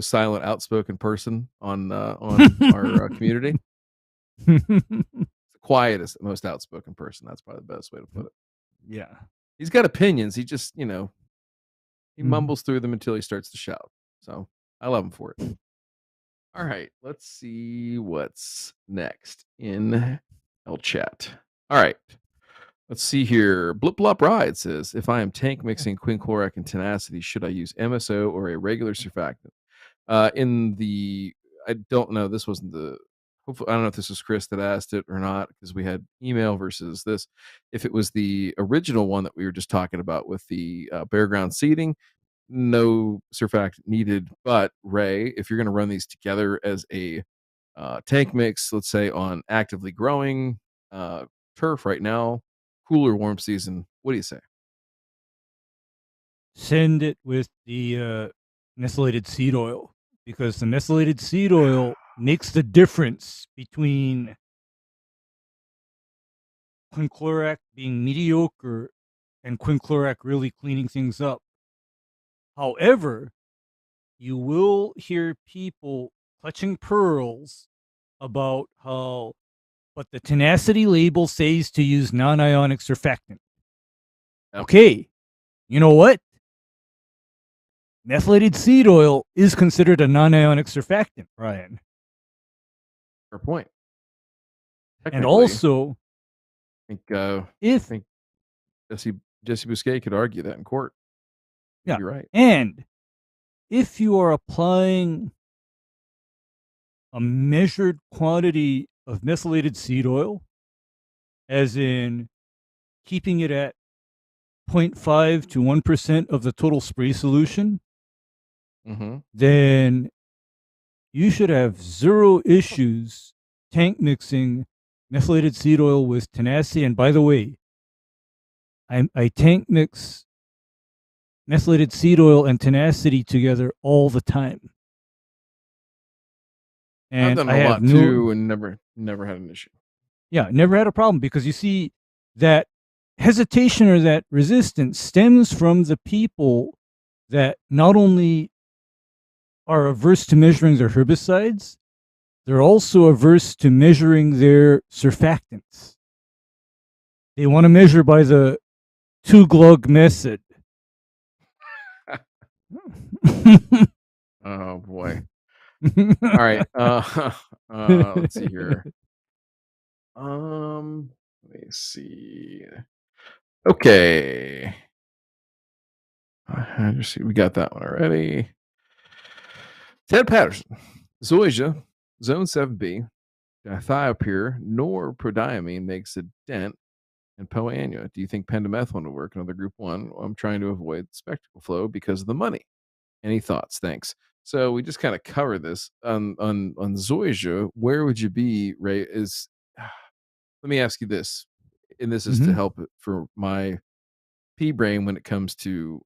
silent, outspoken person on our community. The quietest, most outspoken person. That's probably the best way to put it. Yeah. He's got opinions. He just he Mm-hmm. mumbles through them until he starts to shout. So I love him for it. All right, let's see what's next in L chat. All right, let's see here. Blip Blop Ride says, if I am tank mixing quinclorac and tenacity, should I use MSO or a regular surfactant? In the, I don't know. This wasn't the. Hopefully, I don't know if this was Chris that asked it or not because we had email versus this. If it was the original one that we were just talking about with the bare ground seeding, no surfactant needed. But Ray, if you're going to run these together as a tank mix, let's say on actively growing turf right now, cooler warm season, what do you say? Send it with the methylated seed oil, because the methylated seed oil makes the difference between quinclorac being mediocre and quinclorac really cleaning things up. However, you will hear people clutching pearls about how, but the tenacity label says to use non-ionic surfactant. Yep. Okay, you know what? Methylated seed oil is considered a non-ionic surfactant, Ryan. Fair point. And Technically, also, I if think Jesse Bousquet could argue that in court. He'd yeah, be right. and if you are applying a measured quantity of methylated seed oil, as in keeping it at 0.5 to 1% of the total spray solution, Mm-hmm. then you should have zero issues tank mixing methylated seed oil with tenacity. And by the way, I tank mix methylated seed oil and tenacity together all the time. I've And done I a have lot no, too, and never had an issue. yeah, never had a problem, because you see that hesitation or that resistance stems from the people that not only are averse to measuring their herbicides, they're also averse to measuring their surfactants. They want to measure by the two glug method. Oh boy. All right. Let's see here. Let me see. Okay. I just see we got that one already. Ted Patterson, Zoysia, Zone 7B, dithiopyr, nor prodiamine makes a dent in Poa annua. Do you think pendimethalin will work? Another group one. Well, I'm trying to avoid spectacle flow because of the money. Any thoughts? Thanks. So we just kind of cover this on Zoysia. Where would you be, Ray? Is let me ask you this, and this is to Mhm. help for my pea brain when it comes to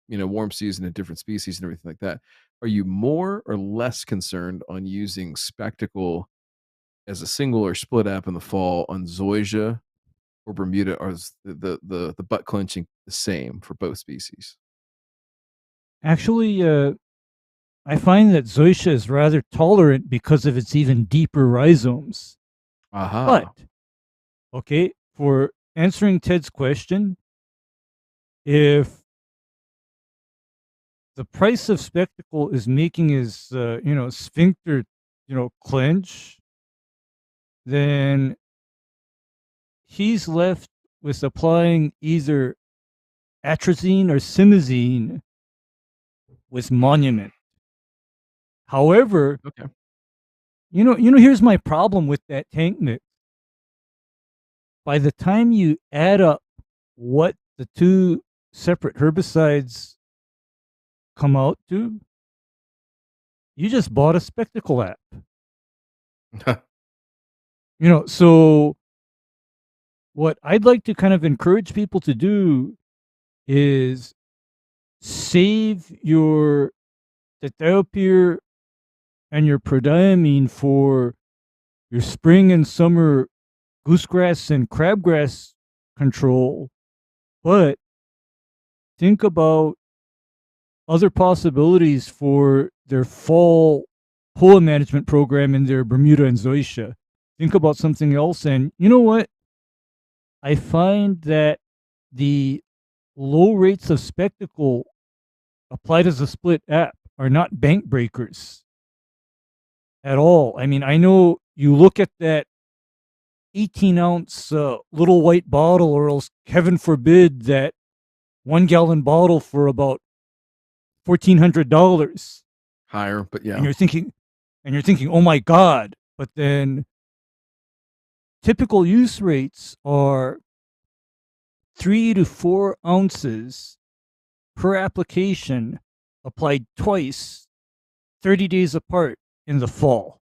warm season and different species and everything like that. Are you more or less concerned on using spectacle as a single or split app in the fall on Zoysia or Bermuda? Or is the butt clenching the same for both species? Actually, I find that Zoysia is rather tolerant because of its even deeper rhizomes. But, Aha. okay, for answering Ted's question, if the price of spectacle is making his, sphincter, clench, then he's left with applying either atrazine or simazine with monument. However, Okay. here's my problem with that tank mix. by the time you add up what the two separate herbicides come out to, you just bought a spectacle app. So what I'd like to kind of encourage people to do is save your tethopyr and your prodiamine for your spring and summer goosegrass and crabgrass control, but think about other possibilities for their fall POA management program in their Bermuda and Zoysia. Think about something else. And you know what? I find that the low rates of spectacle applied as a split app are not bank breakers at all. I mean, I know you look at that 18-ounce little white bottle, or else, heaven forbid, that 1-gallon bottle for about $1,400. Higher, but And yeah. you're thinking, oh my God. But then typical use rates are 3 to 4 ounces per application, applied twice, 30 days apart in the fall.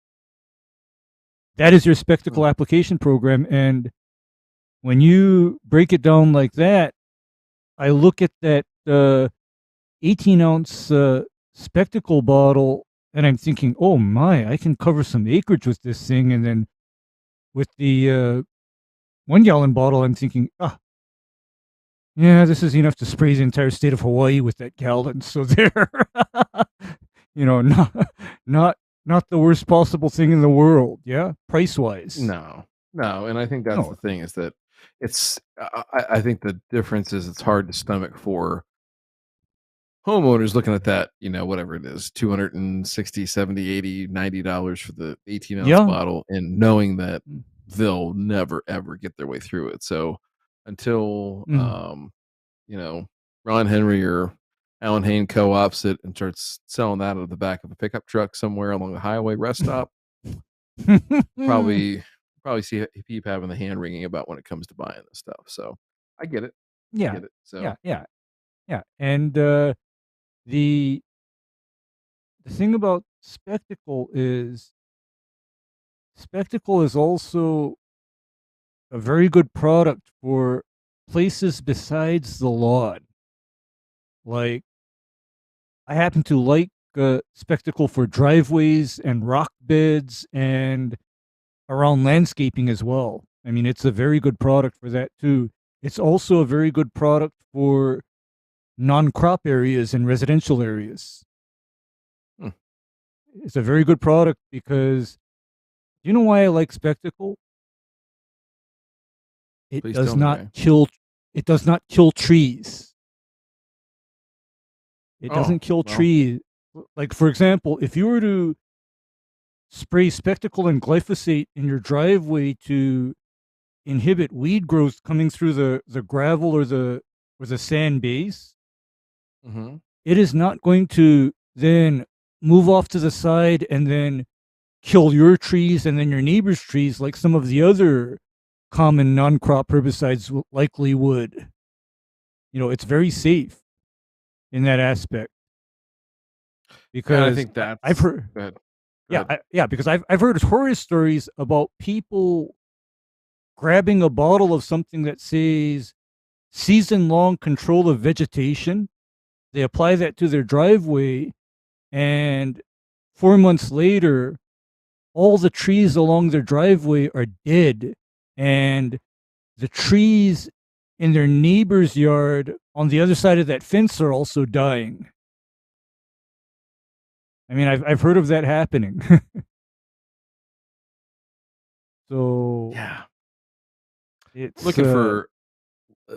That is your spectacle application program. And when you break it down like that, I look at that 18-ounce spectacle bottle, and I'm thinking, oh my, I can cover some acreage with this thing. And then with the 1-gallon bottle, I'm thinking, yeah, this is enough to spray the entire state of Hawaii with that gallon. So there, not the worst possible thing in the world. Yeah, price wise. No, and I think that's No. the thing, is that it's. I think the difference is it's hard to stomach for homeowners looking at that, whatever it is, 260, 70, 80, $90 for the 18-ounce Yeah. bottle, and knowing that they'll never ever get their way through it. So until Ron Henry or Alan Hain co-ops it and starts selling that out of the back of a pickup truck somewhere along the highway rest stop, probably see people having the hand wringing about when it comes to buying this stuff. So I get it. I Yeah. get it. So Yeah. And the thing about spectacle is also a very good product for places besides the lawn. Like, I happen to like spectacle for driveways and rock beds and around landscaping as well. I mean, it's a very good product for that too. It's also a very good product for non-crop areas and residential areas. It's a very good product because, you know why I like spectacle? It please does tell me, not Ray. kill. It does not kill trees. It doesn't kill trees. Like, for example, if you were to spray spectacle and glyphosate in your driveway to inhibit weed growth coming through the gravel or the sand base, it is not going to then move off to the side and then kill your trees and then your neighbor's trees like some of the other common non-crop herbicides likely would. It's very safe in that aspect. Because and I think that's. I've heard. Go ahead. Because I've heard horror stories about people grabbing a bottle of something that says season-long control of vegetation. They apply that to their driveway, and 4 months later, all the trees along their driveway are dead, and the trees in their neighbor's yard on the other side of that fence are also dying. I mean, I've heard of that happening. So Yeah, it's looking for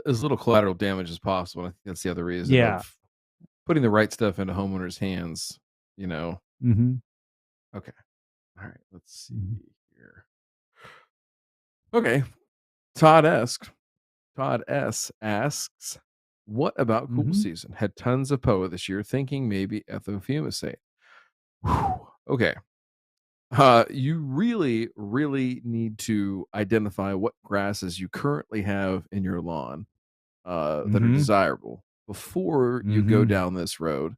as little collateral damage as possible. I think that's the other reason of putting the right stuff into homeowners' hands. Mm-hmm. Okay. All right. Let's see here. Okay. Todd S asks, what about cool season? Had tons of POA this year, thinking maybe ethofumicate. Okay. You really, really need to identify what grasses you currently have in your lawn that are Mhm. desirable before you go Mhm. down this road.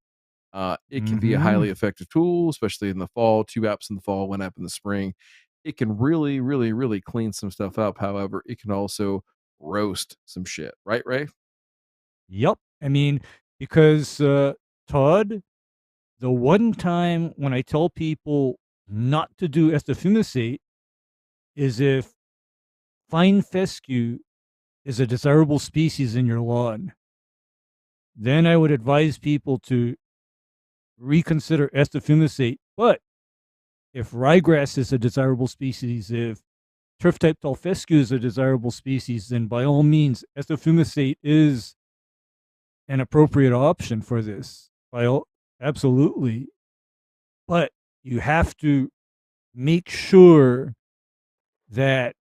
It can be a Mhm. highly effective tool, especially in the fall. 2 apps in the fall, 1 app in the spring. It can really, really, really clean some stuff up. However, it can also roast some shit, right, Ray? Yep. I mean, because, Todd, the one time when I tell people not to do estafumicate is if fine fescue is a desirable species in your lawn. Then I would advise people to reconsider estafumicate. But if ryegrass is a desirable species, if turf type tall fescue is a desirable species, then by all means, estafumicate is an appropriate option for this. By all, absolutely. But you have to make sure that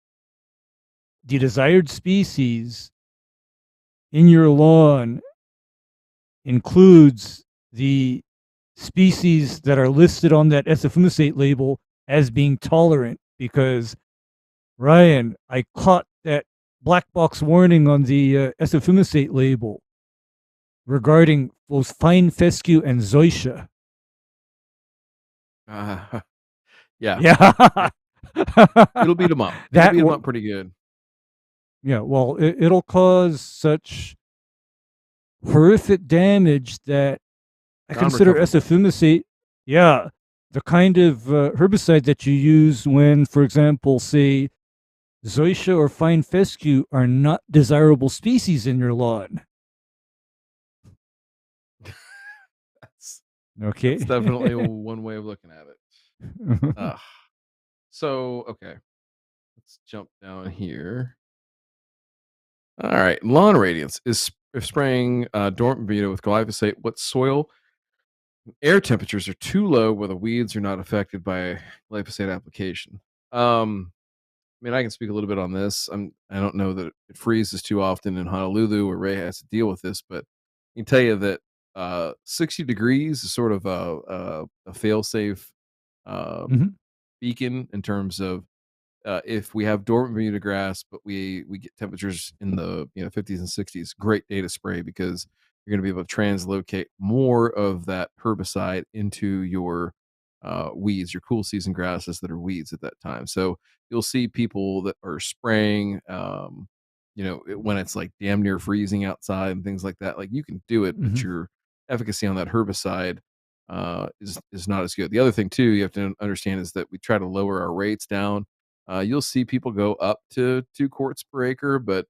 the desired species in your lawn includes the species that are listed on that estafumicate label as being tolerant. Because, Ryan, I caught that black box warning on the estafumicate label regarding both fine fescue and zoysia. Uh, yeah, Yeah. it'll beat them up. It'll that beat them up pretty good. Yeah, well, it'll cause such horrific damage that I consider Non-recoverable. estafumicate, yeah, the kind of herbicide that you use when, for example, say zoysia or fine fescue are not desirable species in your lawn. That's that's Okay. definitely one way of looking at it. Ugh. So okay, let's jump down here. All right, lawn radiance is if spraying dormant Bermuda with glyphosate. What soil air temperatures are too low where the weeds are not affected by glyphosate application? I mean, I can speak a little bit on this. I don't know that it freezes too often in Honolulu where Ray has to deal with this, but I can tell you that 60 degrees is sort of a fail-safe um, Mhm. beacon in terms of if we have dormant Bermuda grass, but we get temperatures in the 50s and 60s, great day to spray because you're going to be able to translocate more of that herbicide into your weeds, your cool season grasses that are weeds at that time. So you'll see people that are spraying, when it's like damn near freezing outside and things like that. Like you can do it, but Mhm. your efficacy on that herbicide is not as good. The other thing too you have to understand is that we try to lower our rates down. You'll see people go up to 2 quarts per acre, but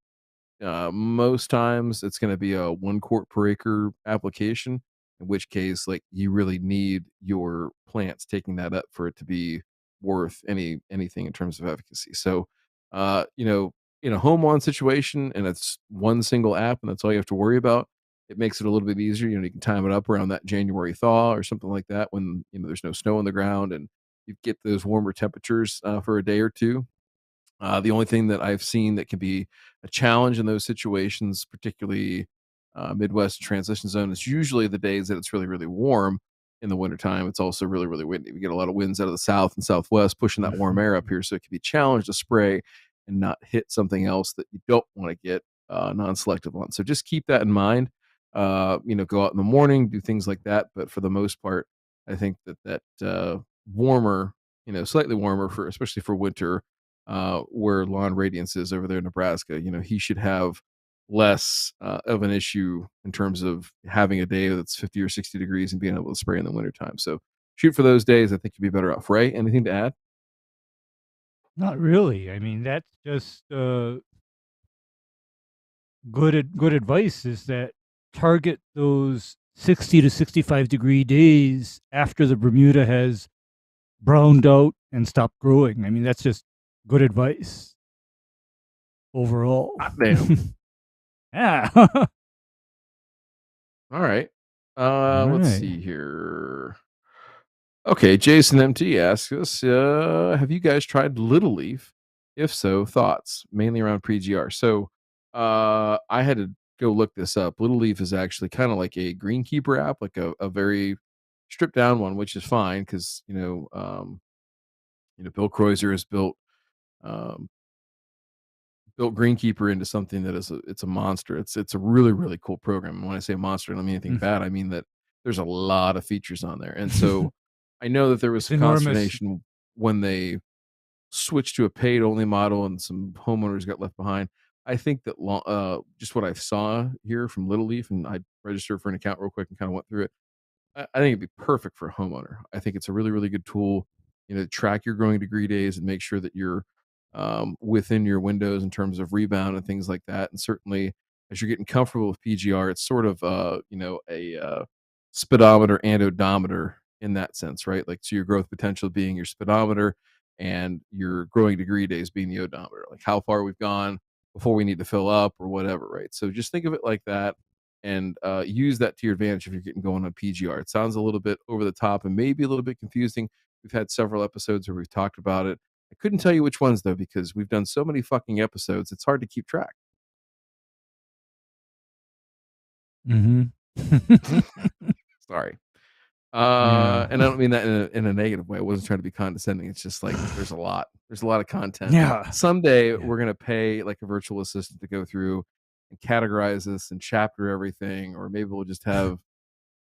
most times it's going to be a 1 quart per acre application, in which case, like you really need your plants taking that up for it to be worth anything in terms of efficacy. So, uh, you know, in a home on situation and it's one single app and that's all you have to worry about, it makes it a little bit easier. You can time it up around that January thaw or something like that when there's no snow on the ground and you get those warmer temperatures for a day or two. The only thing that I've seen that can be a challenge in those situations, particularly Midwest transition zone, is usually the days that it's really, really warm in the wintertime. It's also really, really windy. We get a lot of winds out of the south and southwest pushing that warm air up Mhm. here. So it can be challenged to spray and not hit something else that you don't want to get non selective on. So just keep that in mind. Go out in the morning, do things like that. But for the most part, I think that warmer, slightly warmer for especially for winter where lawn radiance is over there in Nebraska. He should have less of an issue in terms of having a day that's 50 or 60 degrees and being able to spray in the wintertime. So shoot for those days. I think you'd be better off. Ray, anything to add? Not really. I mean, that's just good advice is that target those 60 to 65-degree days after the Bermuda has browned out and stopped growing. I mean, that's just good advice overall. Hot damn. Yeah. All right. All Let's right. see here. Okay, Jason MT asks us, have you guys tried Little Leaf? If so, thoughts, mainly around pre-GR. So I had to go look this up. Little Leaf is actually kind of like a greenkeeper app, like a very stripped down one, which is fine because Bill Kreuzer has um, built Greenkeeper into something that it's a monster. It's a really really cool program. And when I say monster, I don't mean anything Mm. bad. I mean that there's a lot of features on there, and so I know that there was It's some enormous. consternation when they switched to a paid only model and some homeowners got left behind. I think that just what I saw here from Little Leaf, and I registered for an account real quick and kind of went through it. I think it'd be perfect for a homeowner. I think it's a really, really good tool, to track your growing degree days and make sure that you're within your windows in terms of rebound and things like that. And certainly, as you're getting comfortable with PGR, it's sort of a speedometer and odometer in that sense, right? Like, so your growth potential being your speedometer and your growing degree days being the odometer, like how far we've gone before we need to fill up or whatever, right? So just think of it like that and use that to your advantage if you're getting going on PGR. It sounds a little bit over the top and maybe a little bit confusing. We've had several episodes where we've talked about it. I couldn't tell you which ones though because we've done so many fucking episodes. It's hard to keep track. Mhm. Sorry. Yeah. And I don't mean that in a negative way. I wasn't trying to be condescending. It's just like there's a lot. There's a lot of content. Yeah. Someday Yeah. we're gonna pay like a virtual assistant to go through and categorize this and chapter everything, or maybe we'll just have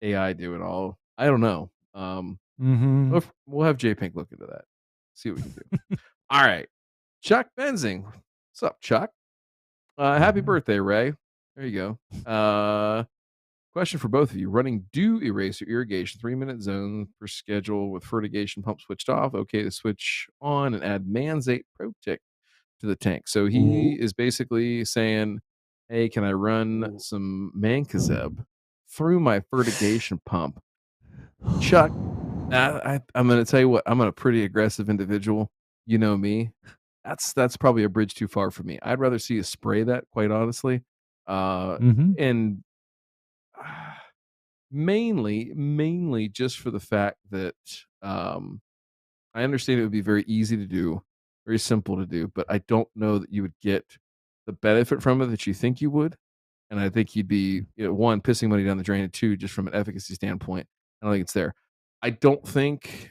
AI do it all. I don't know. Mhm. We'll have J Pink look into that. See what we can do. All right. Chuck Benzing. What's up, Chuck? Happy Yeah. birthday, Ray. There you go. Question for both of you. Running dew eraser irrigation, 3-minute zone per schedule with fertigation pump switched off. Okay to switch on and add Manzate Pro Tick to the tank. So he Ooh. is basically saying, hey, can I run Ooh. some Mancozeb through my fertigation pump? Chuck, I'm going to tell you what. I'm a pretty aggressive individual. You know me. That's probably a bridge too far for me. I'd rather see you spray that, quite honestly. Uh, Mhm. and mainly just for the fact that I understand it would be very easy to do, very simple to do, but I don't know that you would get the benefit from it that you think you would. And I think you'd be, one, pissing money down the drain, and two, just from an efficacy standpoint, I don't think it's there. I don't think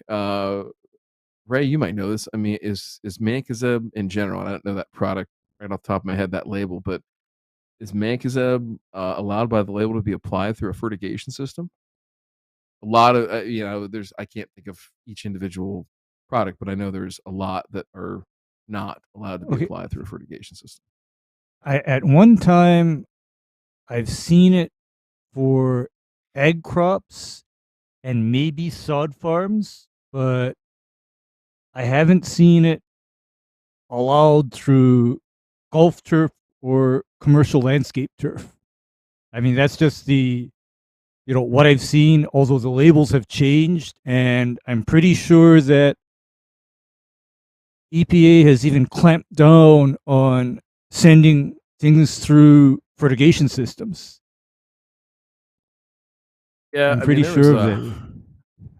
Ray, you might know this. I mean, is Mancozeb in general, and I don't know that product right off the top of my head, that label, but is Mancozeb allowed by the label to be applied through a fertigation system? A lot of there's I can't think of each individual product, but I know there's a lot that are not allowed to be Okay. applied through a fertigation system. I at one time I've seen it for egg crops and maybe sod farms, but I haven't seen it allowed through golf turf or commercial landscape turf. I mean, that's just what I've seen, although the labels have changed, and I'm pretty sure that EPA has even clamped down on sending things through fertigation systems. Yeah, I'm I mean pretty there was sure of a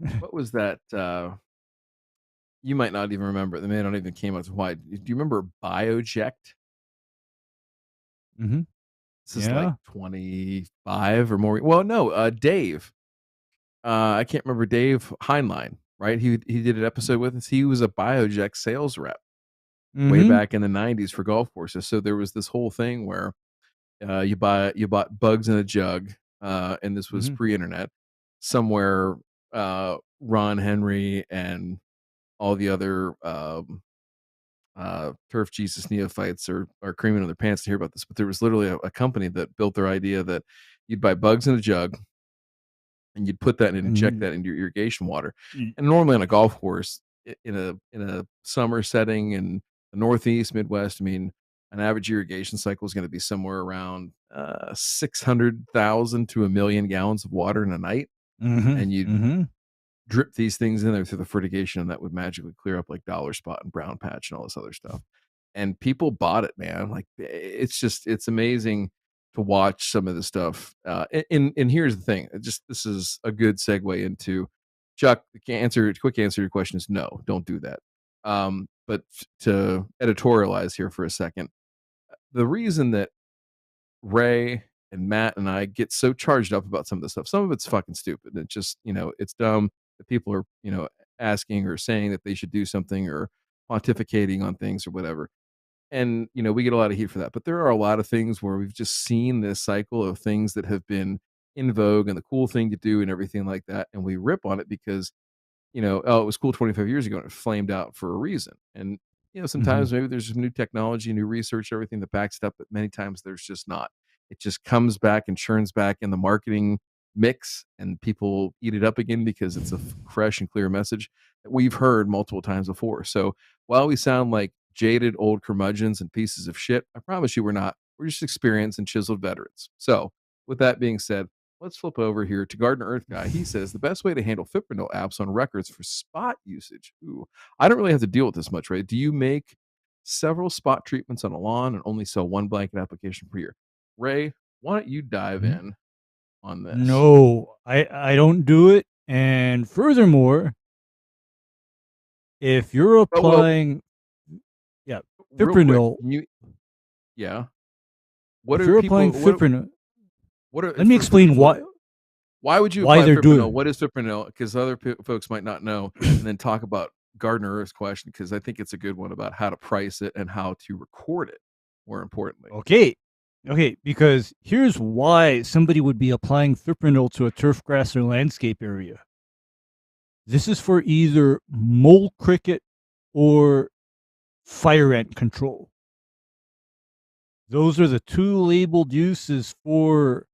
that. what was that you might not even remember it. The man not even came out why. Do you remember BioJect? Hmm. This is like Yeah. 25 or more. Well, no, Dave. I can't remember Dave Heinlein, right? He did an episode with us. He was a BioJect sales rep way Hmm. back in the 90s for golf courses. So there was this whole thing where you bought bugs in a jug, and this was Hmm. pre-internet. Somewhere, Ron Henry and all the other turf Jesus neophytes are creaming on their pants to hear about this. But there was literally a company that built their idea that you'd buy bugs in a jug and you'd put that and inject And that into your irrigation water. y- And normally on a golf course, in a summer setting in the Northeast, Midwest, I mean, an average irrigation cycle is going to be somewhere around 600,000 to 1 million gallons of water in a night, mhm, and you mhm. drip these things in there through the fertigation, and that would magically clear up like dollar spot and brown patch and all this other stuff. And people bought it, man. Like it's amazing to watch some of the stuff. And here's the thing. Just this is a good segue into Chuck. The quick answer to your question is no, don't do that. But to editorialize here for a second, the reason that Ray and Matt and I get so charged up about some of this stuff. Some of it's fucking stupid. It's just, it's dumb that people are, asking or saying that they should do something or pontificating on things or whatever. And we get a lot of heat for that, but there are a lot of things where we've just seen this cycle of things that have been in vogue and the cool thing to do and everything like that, and we rip on it because oh, it was cool 25 years ago and it flamed out for a reason. And, Mhm. sometimes maybe there's some new technology, new research, everything that backs it up, but many times there's just not. It just comes back and churns back in the marketing mix, and people eat it up again because it's a fresh and clear message that we've heard multiple times before. So while we sound like jaded old curmudgeons and pieces of shit, I promise you we're not. We're just experienced and chiseled veterans. So, with that being said, let's flip over here to Gardener Earth Guy. He says the best way to handle fipronil apps on records for spot usage. Ooh, I don't really have to deal with this much, right? Do you make several spot treatments on a lawn and only sell one blanket application per year? Ray, why don't you dive Mhm. in on this? No, I don't do it, and furthermore, if you're Oh well, applying yeah, real quick, fipronil yeah. What if are you're applying people? fipronil What are let me for explain people? Why would you why apply they're fipronil? doing What is fipronil? Because other folks might not know, and then talk about Gardner Earth's question because I think it's a good one about how to price it and how to record it. More importantly, Okay. Okay, because here's why somebody would be applying fipronil to a turf grass or landscape area. This is for either mole cricket or fire ant control. Those are the two labeled uses for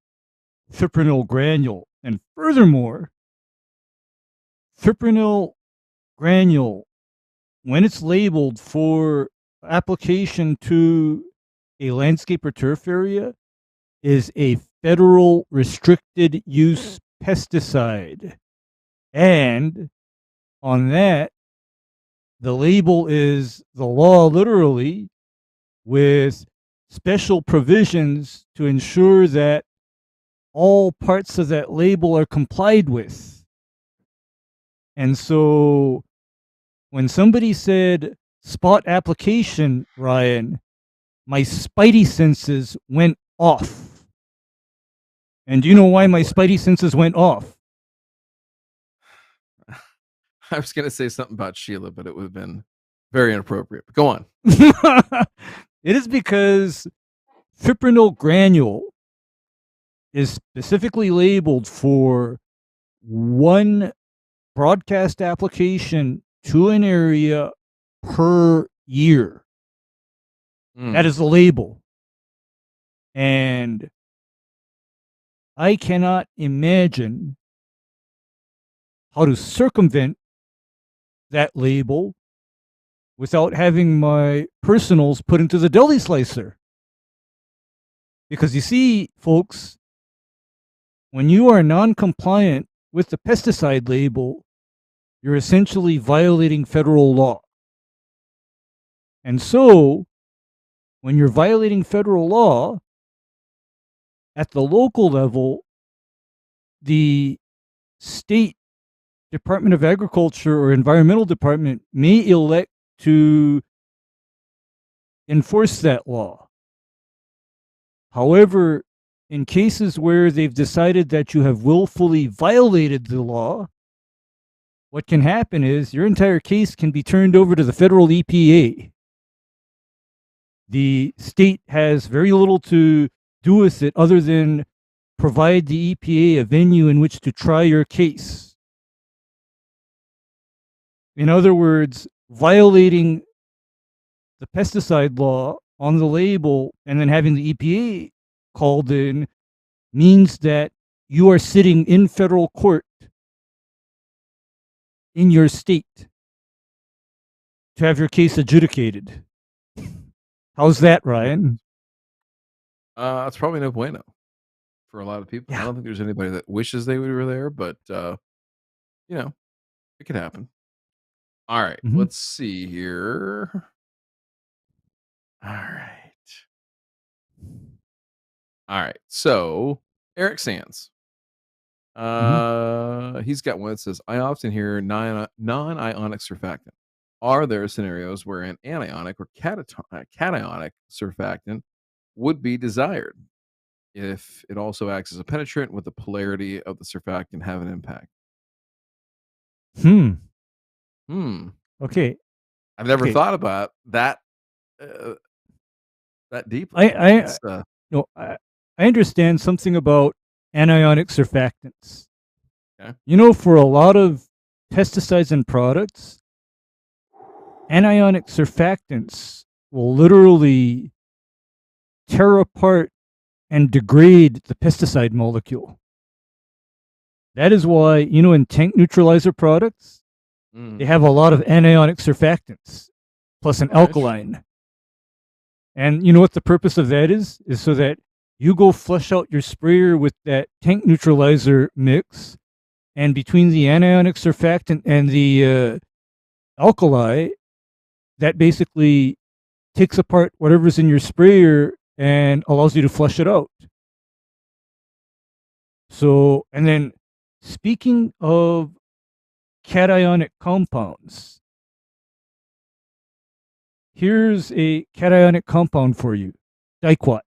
fipronil granule. And furthermore, fipronil granule, when it's labeled for application to a landscape or turf area, is a federal restricted use pesticide. And on that, the label is the law literally with special provisions to ensure that all parts of that label are complied with. And so when somebody said spot application, Ryan, my spidey senses went off. And do you know why oh my boy, spidey senses went off? I was going to say something about Sheila, but it would have been very inappropriate. But go on. It is because fipronil granule is specifically labeled for one broadcast application to an area per year. That Mm. is the label. And I cannot imagine how to circumvent that label without having my personals put into the deli slicer. Because you see, folks, when you are non compliant with the pesticide label, you're essentially violating federal law. And so, when you're violating federal law, at the local level, the state Department of Agriculture or Environmental Department may elect to enforce that law. However, in cases where they've decided that you have willfully violated the law, what can happen is your entire case can be turned over to the federal EPA. The state has very little to do with it other than provide the EPA a venue in which to try your case. In other words, violating the pesticide law on the label and then having the EPA called in means that you are sitting in federal court in your state to have your case adjudicated. How's that, Ryan? It's probably no bueno for a lot of people. I Yeah. don't think there's anybody that wishes they were there, but you know, it could happen. All right, Mm-hmm. let's see here. All right. All right. So Eric Sands. Mm-hmm. He's got one that says, I often hear non-ionic surfactant. Are there scenarios where an anionic or cationic surfactant would be desired if it also acts as a penetrant? Would the polarity of the surfactant have an impact? Hmm. Hmm. Okay, I've never okay. thought about that uh, that I deeply. I That's no, I understand something about anionic surfactants. okay. For a lot of pesticides and products, anionic surfactants will literally tear apart and degrade the pesticide molecule. That is why, in tank neutralizer products, they Mm. have a lot of anionic surfactants plus an Oh, interesting. alkaline. And you know what the purpose of that is? Is so that you go flush out your sprayer with that tank neutralizer mix, and between the anionic surfactant and the alkali, that basically takes apart whatever's in your sprayer and allows you to flush it out. So, and then speaking of cationic compounds, here's a cationic compound for you, diquat.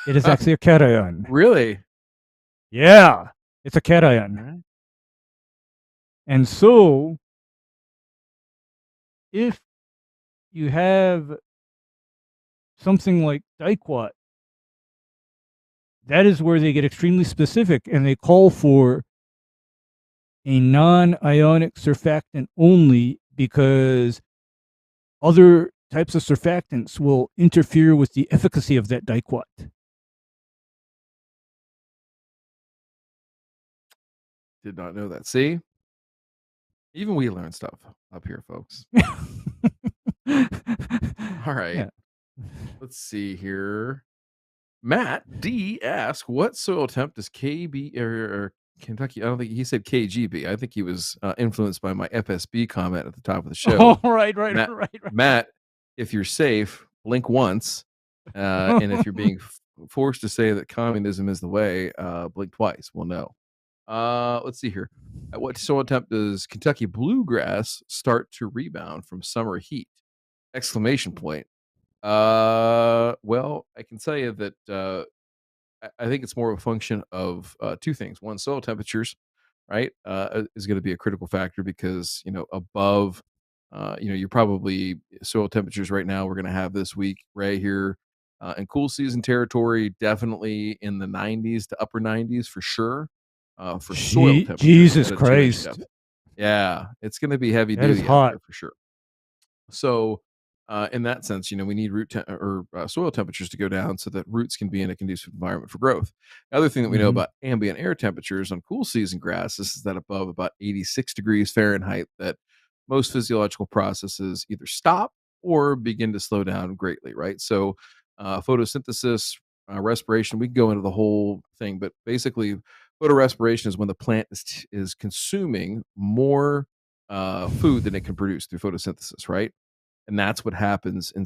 It is actually a cation. Really? Yeah, it's a cation. Alright. And so, if you have something like diquat, that is where they get extremely specific and they call for a non ionic surfactant only because other types of surfactants will interfere with the efficacy of that diquat. Did not know that. See? Even we learn stuff up here, folks. All right. Yeah. Let's see here. Matt D asks, "What soil temp does KB or Kentucky?" I don't think he said KGB. I think he was influenced by my FSB comment at the top of the show. Oh, right, right, Matt, right, Matt, if you're safe, blink once, and if you're right. being forced to say that communism is the way, blink twice. We'll know. Let's see here. At what soil temp does Kentucky bluegrass start to rebound from summer heat? Exclamation point. Well, I can tell you that I think it's more of a function of two things. One, soil temperatures, right, is going to be a critical factor because above, you're probably soil temperatures right now. We're going to have this week right here in cool season territory, definitely in the 90s to upper 90s for sure. For soil temperatures Jesus at a 2-inch Christ. depth. Yeah, it's going to be heavy That is duty out hot. there for sure. So, in that sense, we need soil temperatures to go down so that roots can be in a conducive environment for growth. The other thing that we know Hmm. about ambient air temperatures on cool season grasses is that above about 86 degrees Fahrenheit, that most physiological processes either stop or begin to slow down greatly. Right. So, photosynthesis, respiration, we can go into the whole thing, but basically, photorespiration is when the plant is consuming more food than it can produce through photosynthesis, right? And that's what happens in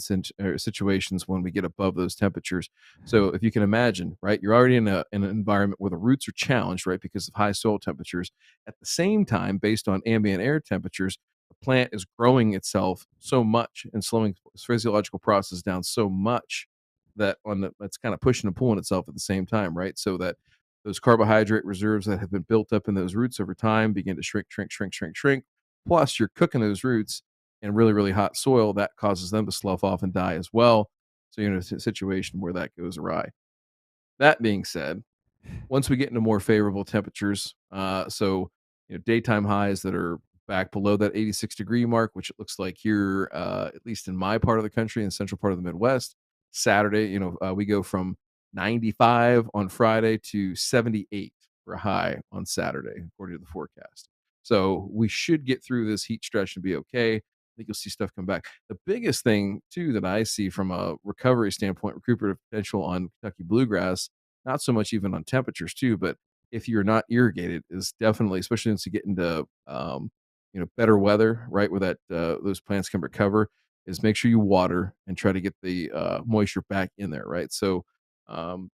situations when we get above those temperatures. So if you can imagine, right, you're already in an environment where the roots are challenged, right, because of high soil temperatures. At the same time, based on ambient air temperatures, the plant is growing itself so much and slowing physiological process down so much that it's kind of pushing and pulling itself at the same time, right? So that those carbohydrate reserves that have been built up in those roots over time begin to shrink, shrink, shrink, shrink, shrink. Plus, you're cooking those roots in really, really hot soil, that causes them to slough off and die as well. So you're in a situation where that goes awry. That being said, once we get into more favorable temperatures, daytime highs that are back below that 86-degree mark, which it looks like here, at least in my part of the country, in the central part of the Midwest. Saturday, we go from 95 on Friday to 78 for a high on Saturday, according to the forecast. So we should get through this heat stretch and be okay. I think you'll see stuff come back. The biggest thing, too, that I see from a recovery standpoint, recuperative potential on Kentucky bluegrass, not so much even on temperatures too, but if you're not irrigated, is definitely, especially once you get into better weather, right, where that those plants can recover, is make sure you water and try to get the moisture back in there, right? So um,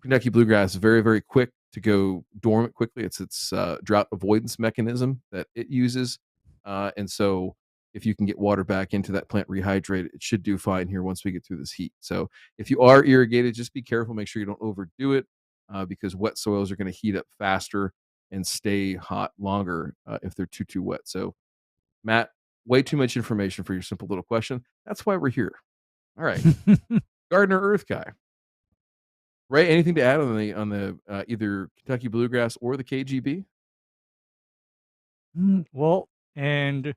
Kentucky bluegrass is very, very quick to go dormant quickly. It's drought avoidance mechanism that it uses, and so if you can get water back into that plant, rehydrate it, it should do fine here once we get through this heat. So if you are irrigated, just be careful. Make sure you don't overdo it because wet soils are going to heat up faster. and stay hot longer if they're too wet. So, Matt, way too much information for your simple little question. That's why we're here. All right, Gardener Earth guy. Ray, anything to add on the either Kentucky Bluegrass or the KGB? Well, and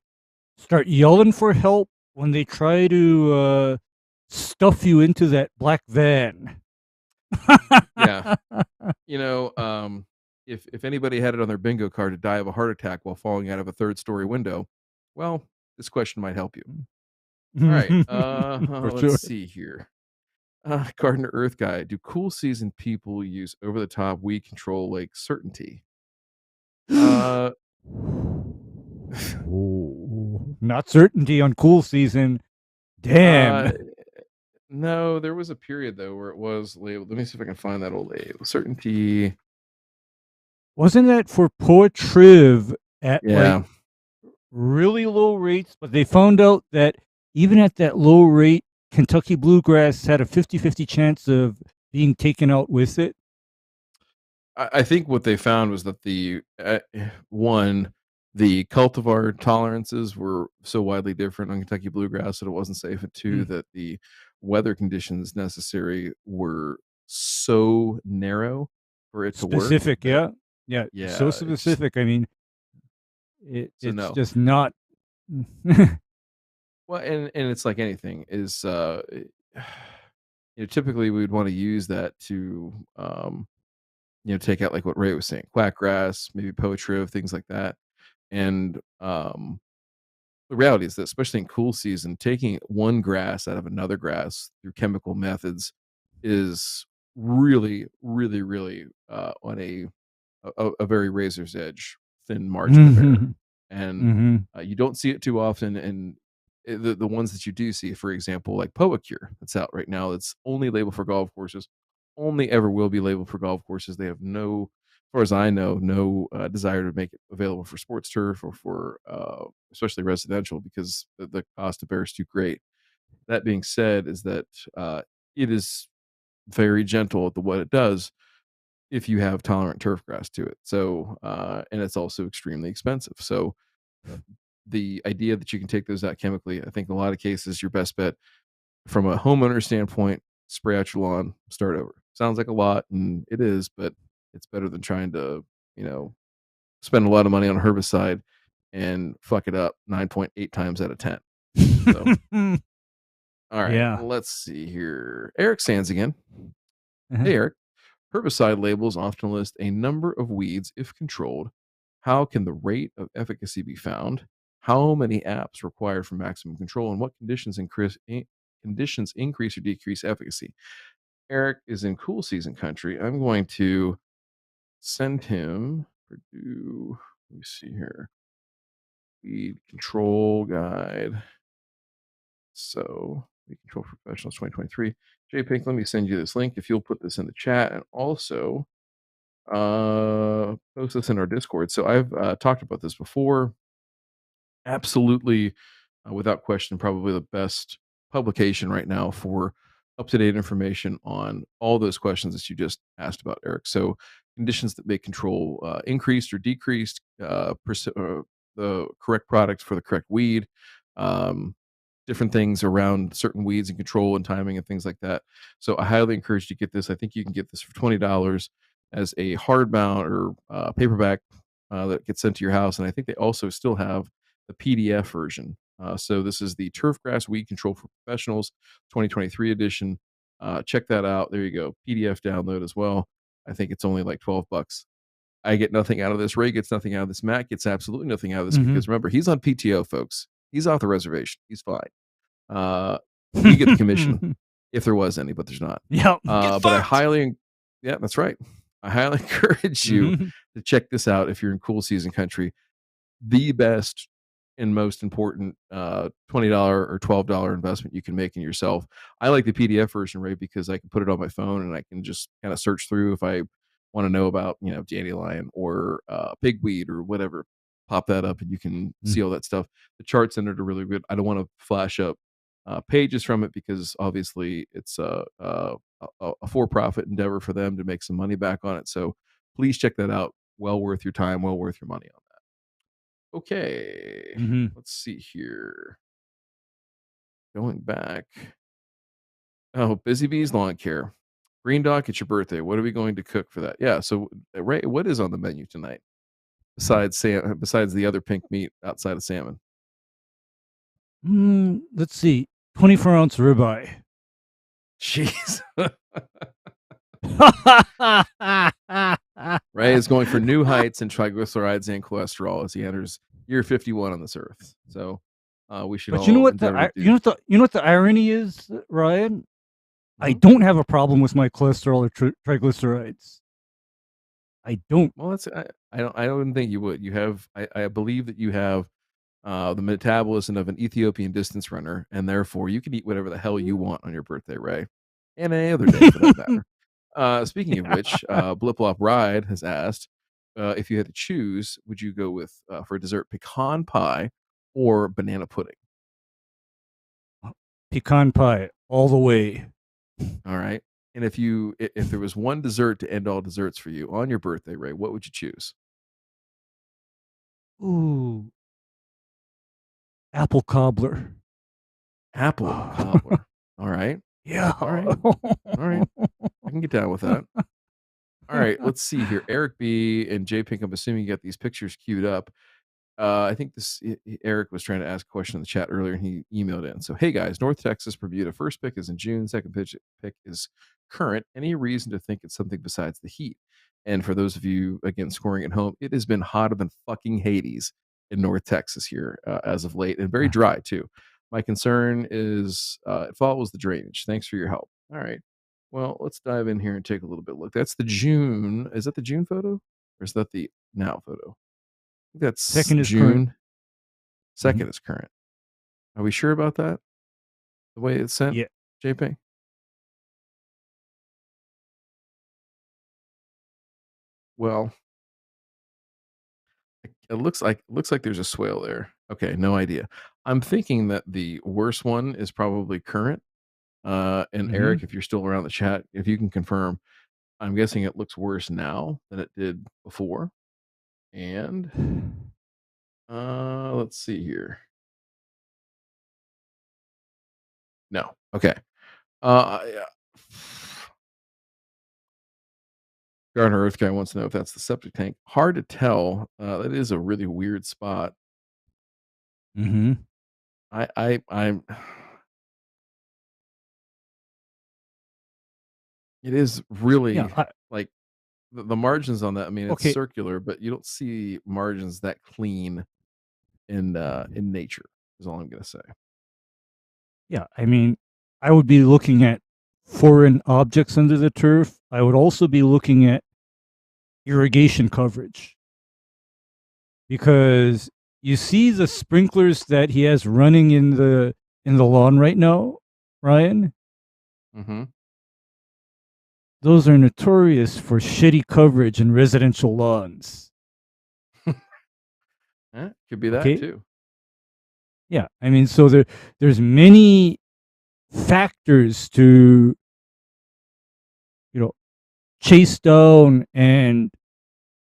start yelling for help when they try to stuff you into that black van. Yeah, you know, if anybody had it on their bingo card to die of a heart attack while falling out of a third-story window, well, this question might help you. All right, For let's sure. see here. Gardener Earth guy, do cool season people use over-the-top weed control like Certainty? Uh, Oh, not certainty on cool season. uh, Damn. no, there was a period though where it was labeled. Let me see if I can find that old label. Certainty. Wasn't that for Poetriv at like Yeah, really low rates? But they found out that even at that low rate, Kentucky Bluegrass had a 50-50 chance of being taken out with it. I think what they found was that one, the cultivar tolerances were so widely different on Kentucky Bluegrass that it wasn't safe, and two, Mm. that the weather conditions necessary were so narrow for it to work Specific, that, yeah. Yeah, so yeah, it's specific. I mean, so it's no. just not. Well, and it's like anything is, typically we would want to use that to, take out like what Ray was saying, quackgrass, maybe poetry, things like that, and the reality is that, especially in cool season, taking one grass out of another grass through chemical methods is really, really, really on a very razor's edge, thin margin of error, Mhm. and Mhm. you don't see it too often. And the ones that you do see, for example, like Poacure, that's out right now, that's only labeled for golf courses, only ever will be labeled for golf courses. They have no, as far as I know, no desire to make it available for sports turf or for especially residential, because the cost to bear is too great. That being said, is that it is very gentle at the what it does if you have tolerant turf grass to it. So, and it's also extremely expensive. So, uh, the idea that you can take those out chemically, I think in a lot of cases, your best bet from a homeowner standpoint, spray out your lawn, start over. Sounds like a lot, and it is, but it's better than trying to, spend a lot of money on herbicide and fuck it up 9.8 times out of 10. So, all right, Yeah. let's see here. Eric Sands again. Uh-huh. Hey, Eric. Herbicide labels often list a number of weeds if controlled. How can the rate of efficacy be found? How many apps required for maximum control, and what conditions increase or decrease efficacy? Eric is in cool season country. I'm going to send him Purdue. Let me see here. Weed control guide. So, weed control professionals 2023. Jay Pink, let me send you this link if you'll put this in the chat, and also post this in our Discord. So I've talked about this before. Absolutely, without question, probably the best publication right now for up-to-date information on all those questions that you just asked about, Eric. So conditions that make control increased or decreased, the correct product for the correct weed, um, different things around certain weeds and control and timing and things like that. So I highly encourage you to get this. I think you can get this for $20 as a hardbound or paperback that gets sent to your house. And I think they also still have the PDF version. So this is the Turfgrass Weed Control for Professionals 2023 edition. Check that out. There you go. PDF download as well. I think it's only like $12. I get nothing out of this. Ray gets nothing out of this. Matt gets absolutely nothing out of this Mhm. because remember, he's on PTO, folks. He's off the reservation. He's fine. We get the commission if there was any, but there's not. Yep. Get But fucked. yeah, that's right. I highly encourage you Mhm. to check this out if you're in cool season country. The best and most important $20 or $12 investment you can make in yourself. I like the PDF version, right? Because I can put it on my phone and I can just kind of search through if I want to know about, dandelion or pigweed or whatever. Pop that up and you can see all that stuff. The charts in it are really good. I don't want to flash up pages from it because obviously it's a for-profit endeavor for them to make some money back on it. So please check that out. well worth your time, well worth your money on that. Okay, Mhm. let's see here. Going back. Oh, Busy Bees Lawn Care. Green Dog, it's your birthday. What are we going to cook for that? Yeah. So, Ray, what is on the menu tonight besides the other pink meat outside of salmon? Let's see. 24-ounce ribeye. Jeez. Ray is going for new heights in triglycerides and cholesterol as he enters year 51 on this earth. So, we should But you know all what the endeavor to I do. you know what the irony is, Ryan? I Mhm. don't have a problem with my cholesterol or triglycerides. I don't. Well, I don't think you would. I believe that you have the metabolism of an Ethiopian distance runner, and therefore you can eat whatever the hell you want on your birthday, Ray, and any other day for that matter. Speaking of which, Bliplop Ride has asked if you had to choose, would you go with for dessert pecan pie or banana pudding? Pecan pie all the way. All right, and if there was one dessert to end all desserts for you on your birthday, Ray, what would you choose? Ooh, apple cobbler. Apple cobbler. All right, Yeah. all right, all right. I can get down with that. All right, let's see here. Eric B and J Pink, I'm assuming you got these pictures queued up. I think Eric was trying to ask a question in the chat earlier, and he emailed in. So, hey guys, North Texas, Bermuda. First pick is in June. Second pick is current. Any reason to think it's something besides the heat? And for those of you again scoring at home, it has been hotter than fucking Hades in North Texas here as of late, and very dry too. My concern is it follows the drainage. Thanks for your help. All right. Well, let's dive in here and take a little bit look. That's the June. Is that the June photo, or is that the now photo? That's Second is current. June. Mhm. Second is current. Are we sure about that? The way it's sent, Yeah. JP? Well, it looks like there's a swale there. Okay, no idea. I'm thinking that the worst one is probably current. And Mhm. Eric, if you're still around the chat, if you can confirm, I'm guessing it looks worse now than it did before. And let's see here. No. Okay. Yeah. Garner Earth guy wants to know if that's the septic tank. Hard to tell. That is a really weird spot. Mhm. I'm. It is Yeah, really like the margins on that. I mean, it's okay. circular, but you don't see margins that clean in nature. Is all I'm gonna say. Yeah, I mean, I would be looking at foreign objects under the turf. I would also be looking at irrigation coverage because you see the sprinklers that he has running in the lawn right now, Ryan? Mm-hmm. Those are notorious for shitty coverage in residential lawns. Yeah, could be that Okay? too. Yeah, I mean, so there's many factors to, you know, chase down and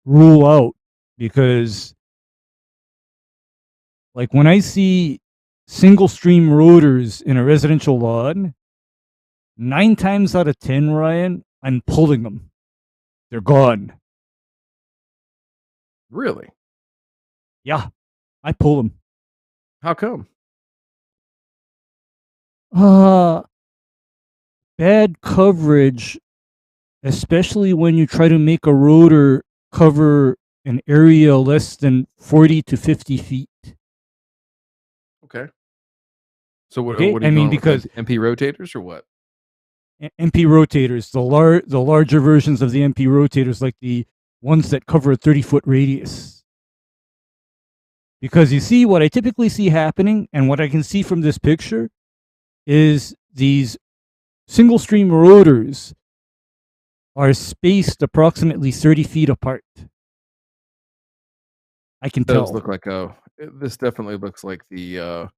rule out because like when I see single stream rotors in a residential lawn, 9 times out of 10, Ryan, I'm pulling them. They're gone. Really? Yeah, I pull them. How come? Uh, bad coverage, especially when you try to make a rotor cover an area less than 40 to 50 feet. Okay. So what Okay? what are I you mean, going with? because MP rotators or what? MP rotators, the larger versions of the MP rotators, like the ones that cover a 30-foot radius. Because you see, what I typically see happening, and what I can see from this picture, is these single stream rotors are spaced approximately 30 feet apart. I can Does tell. look like this definitely looks like the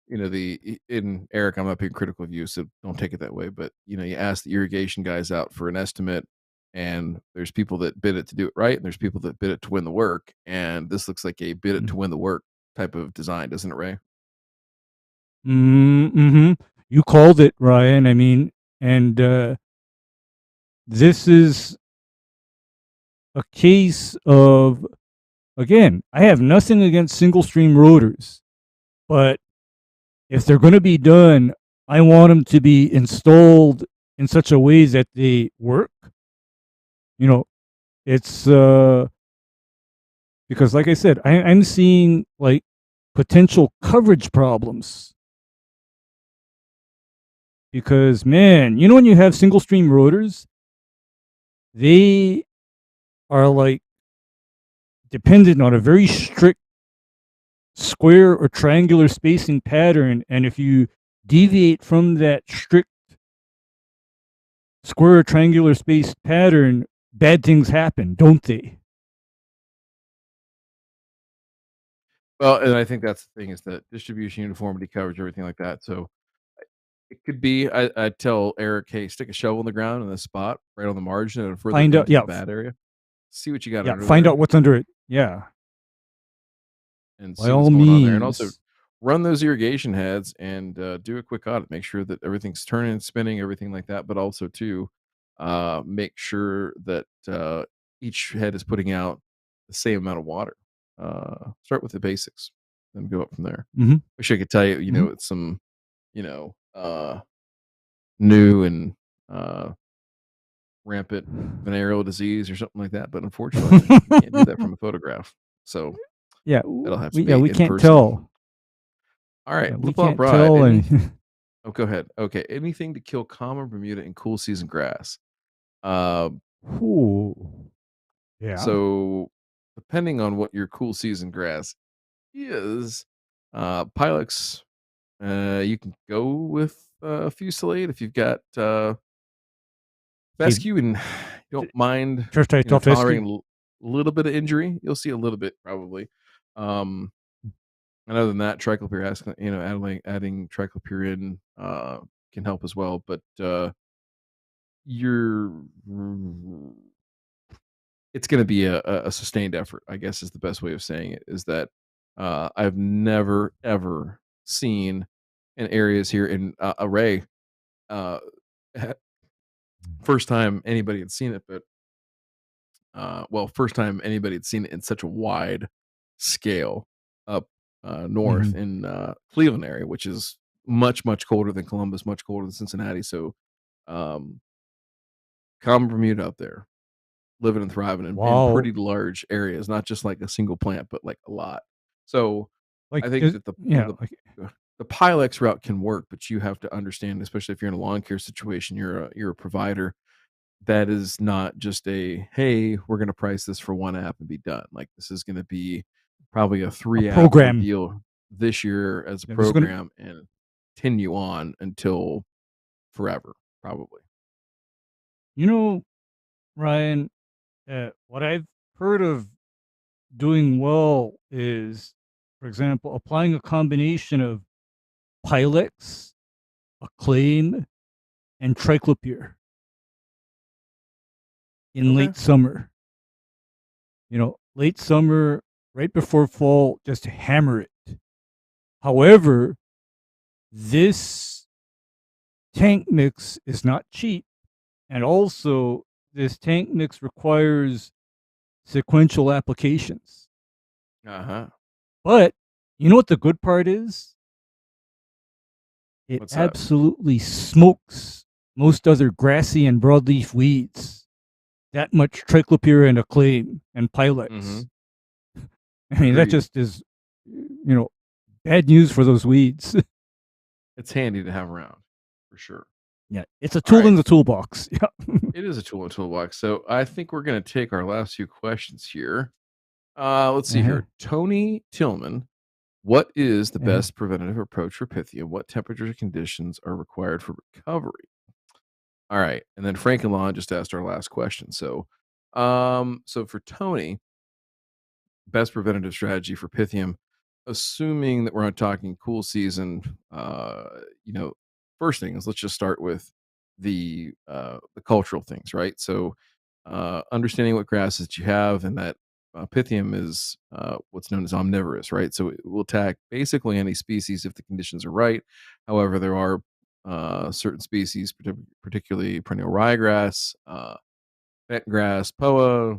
in Eric, I'm not being critical of you, so don't take it that way. But you ask the irrigation guys out for an estimate, and there's people that bid it to do it right, and there's people that bid it to win the work, and this looks like a bid it to win the work type of design, doesn't it, Ray? Mm-hmm. You called it, Ryan. I mean, and this is a case of, again, I have nothing against single stream rotors, but if they're going to be done, I want them to be installed in such a way that they work. You know, it's because, like I said, I'm seeing like potential coverage problems. Because, man, you know, when you have single stream rotors, they are like dependent on a very strict square or triangular spacing pattern. And if you deviate from that strict square or triangular spaced pattern, bad things happen, don't they? Well, and I think that's the thing is that distribution, uniformity, coverage, everything like that. So it could be I tell Eric, hey, stick a shovel in the ground in this spot right on the margin and further Find out, into the yeah, bad area. See what you got yeah, under find there out what's under it. Yeah, and by see what's all going on there. And also means. run those irrigation heads and do a quick audit. Make sure that everything's turning, spinning, everything like that. But also too, make sure that each head is putting out the same amount of water. Start with the basics, then go up from there. Mm-hmm. Wish I could tell you, Mm-hmm. it's some, you know, new and rampant venereal disease or something like that. But unfortunately, you can't do that from a photograph. So Yeah, that'll have to we, yeah, be we in can't person. tell. All right, Yeah, we flip flop can't ride. tell. Any And Oh, go ahead. Okay, anything to kill common Bermuda and cool season grass. Um, ooh, yeah, so depending on what your cool season grass is, Pilex, you can go with Fusilade if you've got okay, fescue and don't mind, church tight off rescue. tolerating a little bit of injury. You'll see a little bit probably. Um, and other than that, triclopyr, adding triclopyr in can help as well. But you're it's gonna be a sustained effort, I guess is the best way of saying it, is that, I've never, ever seen in areas here in, Array, uh, first time anybody had seen it, but, first time anybody had seen it in such a wide scale up, north Mm-hmm. in, Cleveland area, which is much, much colder than Columbus, much colder than Cincinnati, so, um, common Bermuda up there. Living and thriving in Wow, pretty large areas, not just like a single plant, but like a lot. So like I think just, that yeah, like the Pilex route can work, but you have to understand, especially if you're in a lawn care situation, you're a provider. That is not just a hey, we're going to price this for one app and be done. Like this is going to be probably a a 3 app program. ordeal this year as a Yeah, this is gonna, program and continue on until forever, probably. you know, Ryan. What I've heard of doing well is, for example, applying a combination of Pilex, Acclaim, and Triclopyr in Okay. late summer. You know, late summer, right before fall, just hammer it. However, this tank mix is not cheap. And also, this tank mix requires sequential applications. Uh huh. But you know what the good part is? It What's that? absolutely smokes most other grassy and broadleaf weeds. That much triclopyr and acclaim and Mm-hmm. pilex. I mean, that Agreed. just is, bad news for those weeds. It's handy to have around for sure. Yeah, it's a All tool right. in the toolbox. Yeah. It is a tool in the toolbox. So I think we're going to take our last few questions here. Let's see Uh-huh. here. Tony Tillman, what is the Uh-huh. best preventative approach for Pythium? What temperature conditions are required for recovery? All right. And then Frank and Lon just asked our last question. So for Tony, best preventative strategy for Pythium, assuming that we're not talking cool season, you know, first thing is let's just start with the cultural things, right? So understanding what grasses that you have, and that Pythium is what's known as omnivorous, right? So it will attack basically any species if the conditions are right. However, there are certain species, particularly perennial ryegrass, bent grass, poa,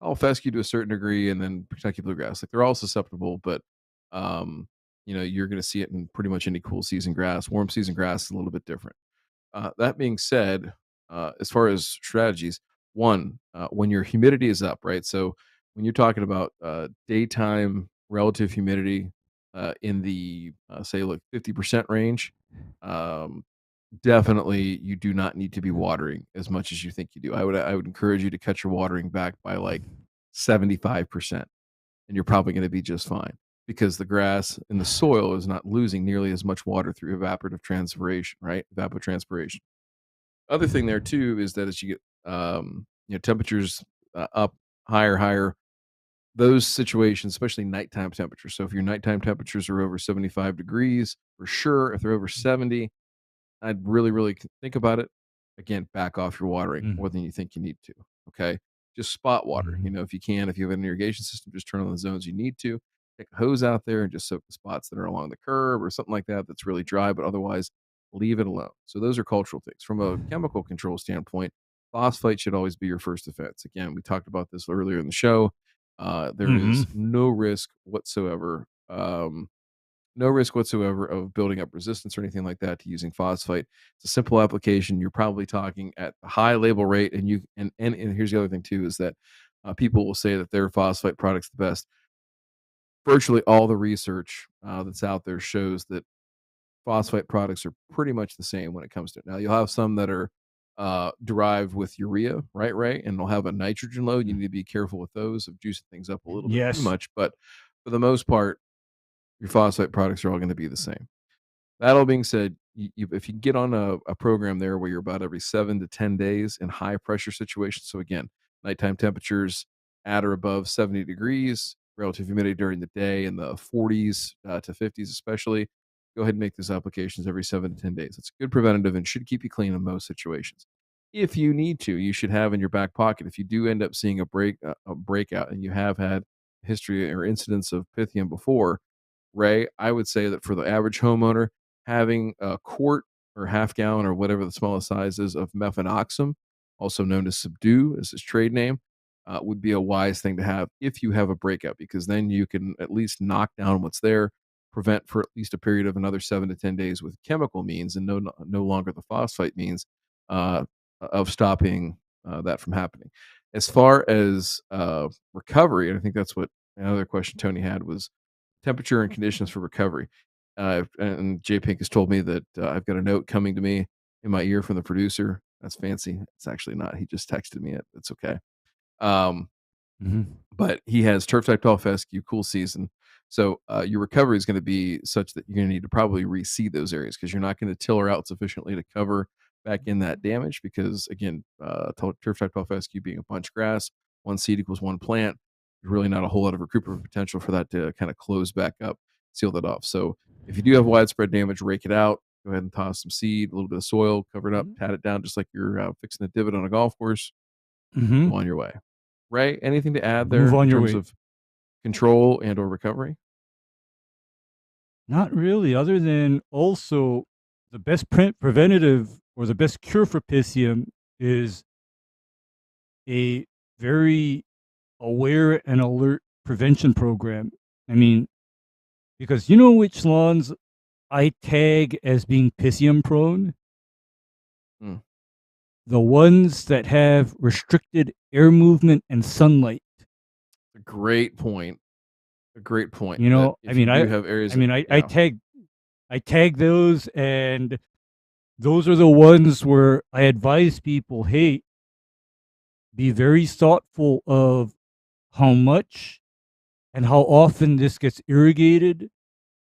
all fescue to a certain degree, and then Kentucky bluegrass. Like they're all susceptible, but um, you're going to see it in pretty much any cool season grass. Warm season grass is a little bit different. That being said, as far as strategies, one, when your humidity is up, right? So when you're talking about daytime relative humidity in the say like 50% range, um, definitely you do not need to be watering as much as you think you do. I would encourage you to cut your watering back by like 75%, and you're probably going to be just fine because the grass in the soil is not losing nearly as much water through evaporative transpiration, right? Evapotranspiration. Other thing there too is that as you get temperatures up higher, those situations, especially nighttime temperatures. So if your nighttime temperatures are over 75 degrees, for sure. If they're over 70, I'd really, really think about it. Again, back off your watering Mm. more than you think you need to. Okay. Just spot water. Mhm. If you can, if you have an irrigation system, just turn on the zones you need to. Take a hose out there and just soak the spots that are along the curb or something like that that's really dry, but otherwise leave it alone. So those are cultural things. From a chemical control standpoint, phosphite should always be your first defense. Again, we talked about this earlier in the show. There is Mhm. no risk whatsoever. No risk whatsoever of building up resistance or anything like that to using phosphite. It's a simple application. You're probably talking at a high label rate, and and here's the other thing too is that people will say that their phosphite product's the best. Virtually all the research that's out there shows that phosphite products are pretty much the same when it comes to it. Now you'll have some that are derived with urea, right, right, and they'll have a nitrogen load. You need to be careful with those of juicing things up a little bit too Yes. much, but for the most part, your phosphite products are all going to be the same. That all being said, if you get on a program there where you're about every 7 to 10 days in high pressure situations, so again, nighttime temperatures at or above 70 degrees, relative humidity during the day in the 40s to 50s, especially, go ahead and make those applications every 7 to 10 days. It's good preventative and should keep you clean in most situations. If you need to, you should have in your back pocket. If you do end up seeing a breakout, and you have had history or incidents of Pythium before, Ray, I would say that for the average homeowner, having a quart or half gallon or whatever the smallest size is of mefenoxam, also known as Subdue as his trade name, would be a wise thing to have if you have a breakout, because then you can at least knock down what's there, prevent for at least a period of another 7 to 10 days with chemical means, and no longer the phosphite means uh, of stopping that from happening. As far as recovery, and I think that's what another question Tony had was temperature and conditions for recovery. And J Pink has told me that I've got a note coming to me in my ear from the producer. That's fancy. It's actually not. He just texted me it. It's okay. Um, Mhm. but he has turf type tall fescue, cool season. So your recovery is going to be such that you're going to need to probably reseed those areas because you're not going to tiller out sufficiently to cover back in that damage. Because again, turf type tall fescue being a bunch grass, one seed equals one plant. There's really not a whole lot of recuperative potential for that to kind of close back up, seal that off. So if you do have widespread damage, rake it out. Go ahead and toss some seed, a little bit of soil, cover it up, Mhm. pat it down just like you're fixing a divot on a golf course. Go Mhm. on your way. Ray, anything to add Move there in on your terms way. of control and or recovery? Not really, other than also the best preventative or the best cure for Pythium is a very aware and alert prevention program. I mean, because you know which lawns I tag as being Pythium prone? Mm, The ones that have restricted air movement and sunlight. a great point. A great point You that know, I if you mean, do have areas that yeah. I tag those, and those are the ones where I advise people, hey, be very thoughtful of how much and how often this gets irrigated,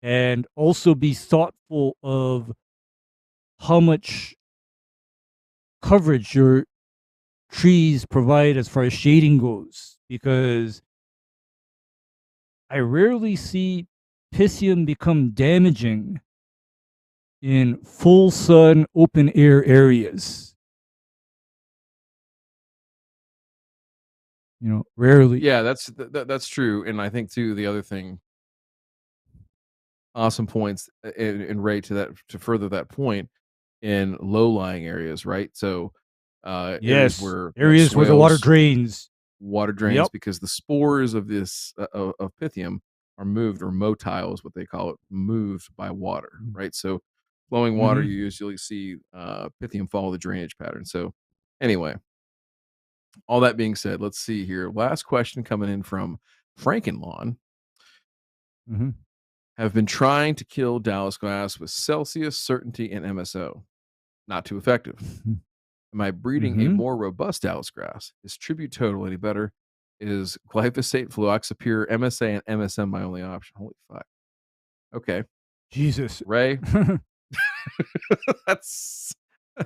and also be thoughtful of how much coverage your trees provide as far as shading goes, because I rarely see Pythium become damaging in full sun, open air areas. Rarely. Yeah, that's true, and I think too the other thing, awesome points, and Ray, to further that point, in low-lying areas, right? So, areas Yes, where you have areas where the water swales, drains. water drains, Yep. because the spores of this of Pythium are moved, or motile is what they call it, moved by water, right? So, flowing water, Mm-hmm. you usually see Pythium follow the drainage pattern. So, anyway, all that being said, let's see here. Last question coming in from Frankenlawn. Mm-hmm. Have been trying to kill Dallisgrass with Celsius, Certainty, and MSO. Not too effective. Am I breeding a Mm-hmm. more robust Dallisgrass? Is Tribute Total any better? Is glyphosate, fluoxapyr, MSA, and MSM my only option? Holy fuck. Okay. Jesus. Ray, that's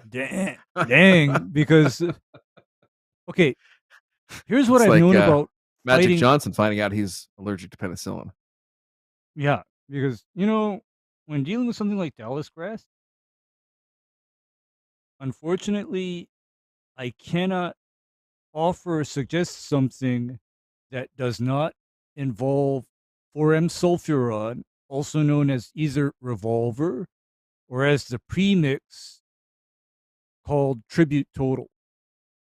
Dang. Dang. Because okay, here's what it's I've like known about Magic fighting. Johnson finding out he's allergic to penicillin. Yeah, because when dealing with something like Dallas grass, unfortunately, I cannot offer or suggest something that does not involve 4M sulfuron, also known as either revolver or as the premix called Tribute Total.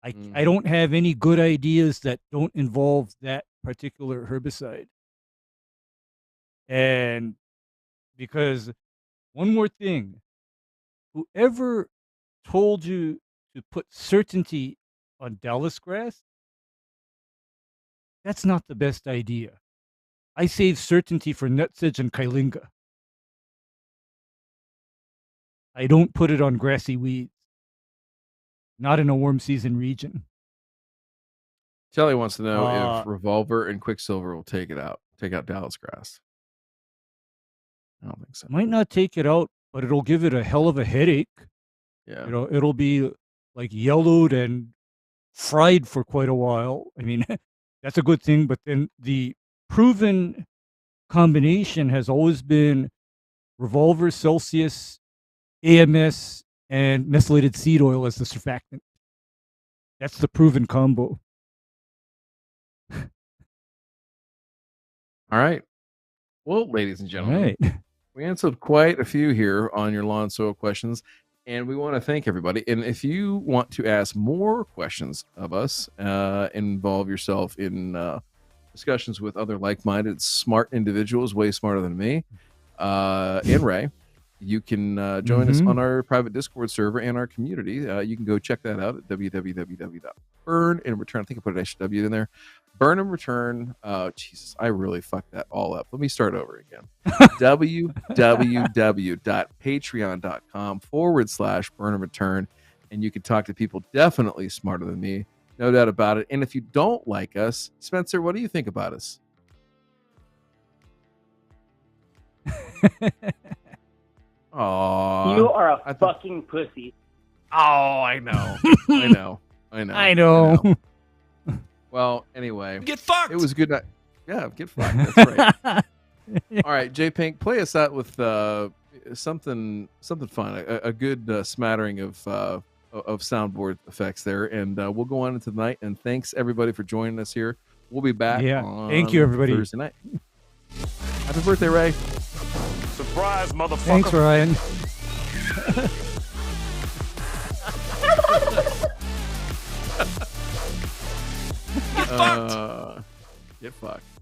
I Mhm. don't have any good ideas that don't involve that particular herbicide. And because one more thing, whoever told you to put certainty on Dallas grass, that's not the best idea. I save certainty for nutsedge and Kailinga. I don't put it on grassy weeds, not in a warm season region. Kelly wants to know if Uh, Revolver and Quicksilver will take out Dallisgrass. I don't think so. might not take it out, but it'll give it a hell of a headache. Yeah. It'll be like yellowed and fried for quite a while. I mean, that's a good thing. But then the proven combination has always been Revolver, Celsius, AMS, and methylated seed oil as the surfactant. That's the proven combo. All right. Well, ladies and All gentlemen, right. we answered quite a few here on your lawn soil questions, and we want to thank everybody. And if you want to ask more questions of us, involve yourself in discussions with other like-minded, smart individuals, way smarter than me, and Ray, you can join us Mm-hmm. on our private Discord server and our community. You can go check that out at www.burnandreturn. I think I put an extra W in there. Burn and Return. Jesus, I really fucked that all up. Let me start over again. www.patreon.com/burn and return. And you can talk to people definitely smarter than me. No doubt about it. And if you don't like us, Spencer, what do you think about us? Aww. You are a fucking pussy. Oh, I know. I know. I know. I know. Well, anyway. Get fucked. It was a good night. Yeah, get fucked. That's right. All right, J Pink, play us out with something fun, a good smattering of soundboard effects there, and we'll go on into the night. And thanks everybody for joining us here. We'll be back. Yeah. On Thank you, everybody. Thursday night. Happy birthday, Ray. Surprise, motherfucker. Thanks, Ryan. Get fucked. Get fucked.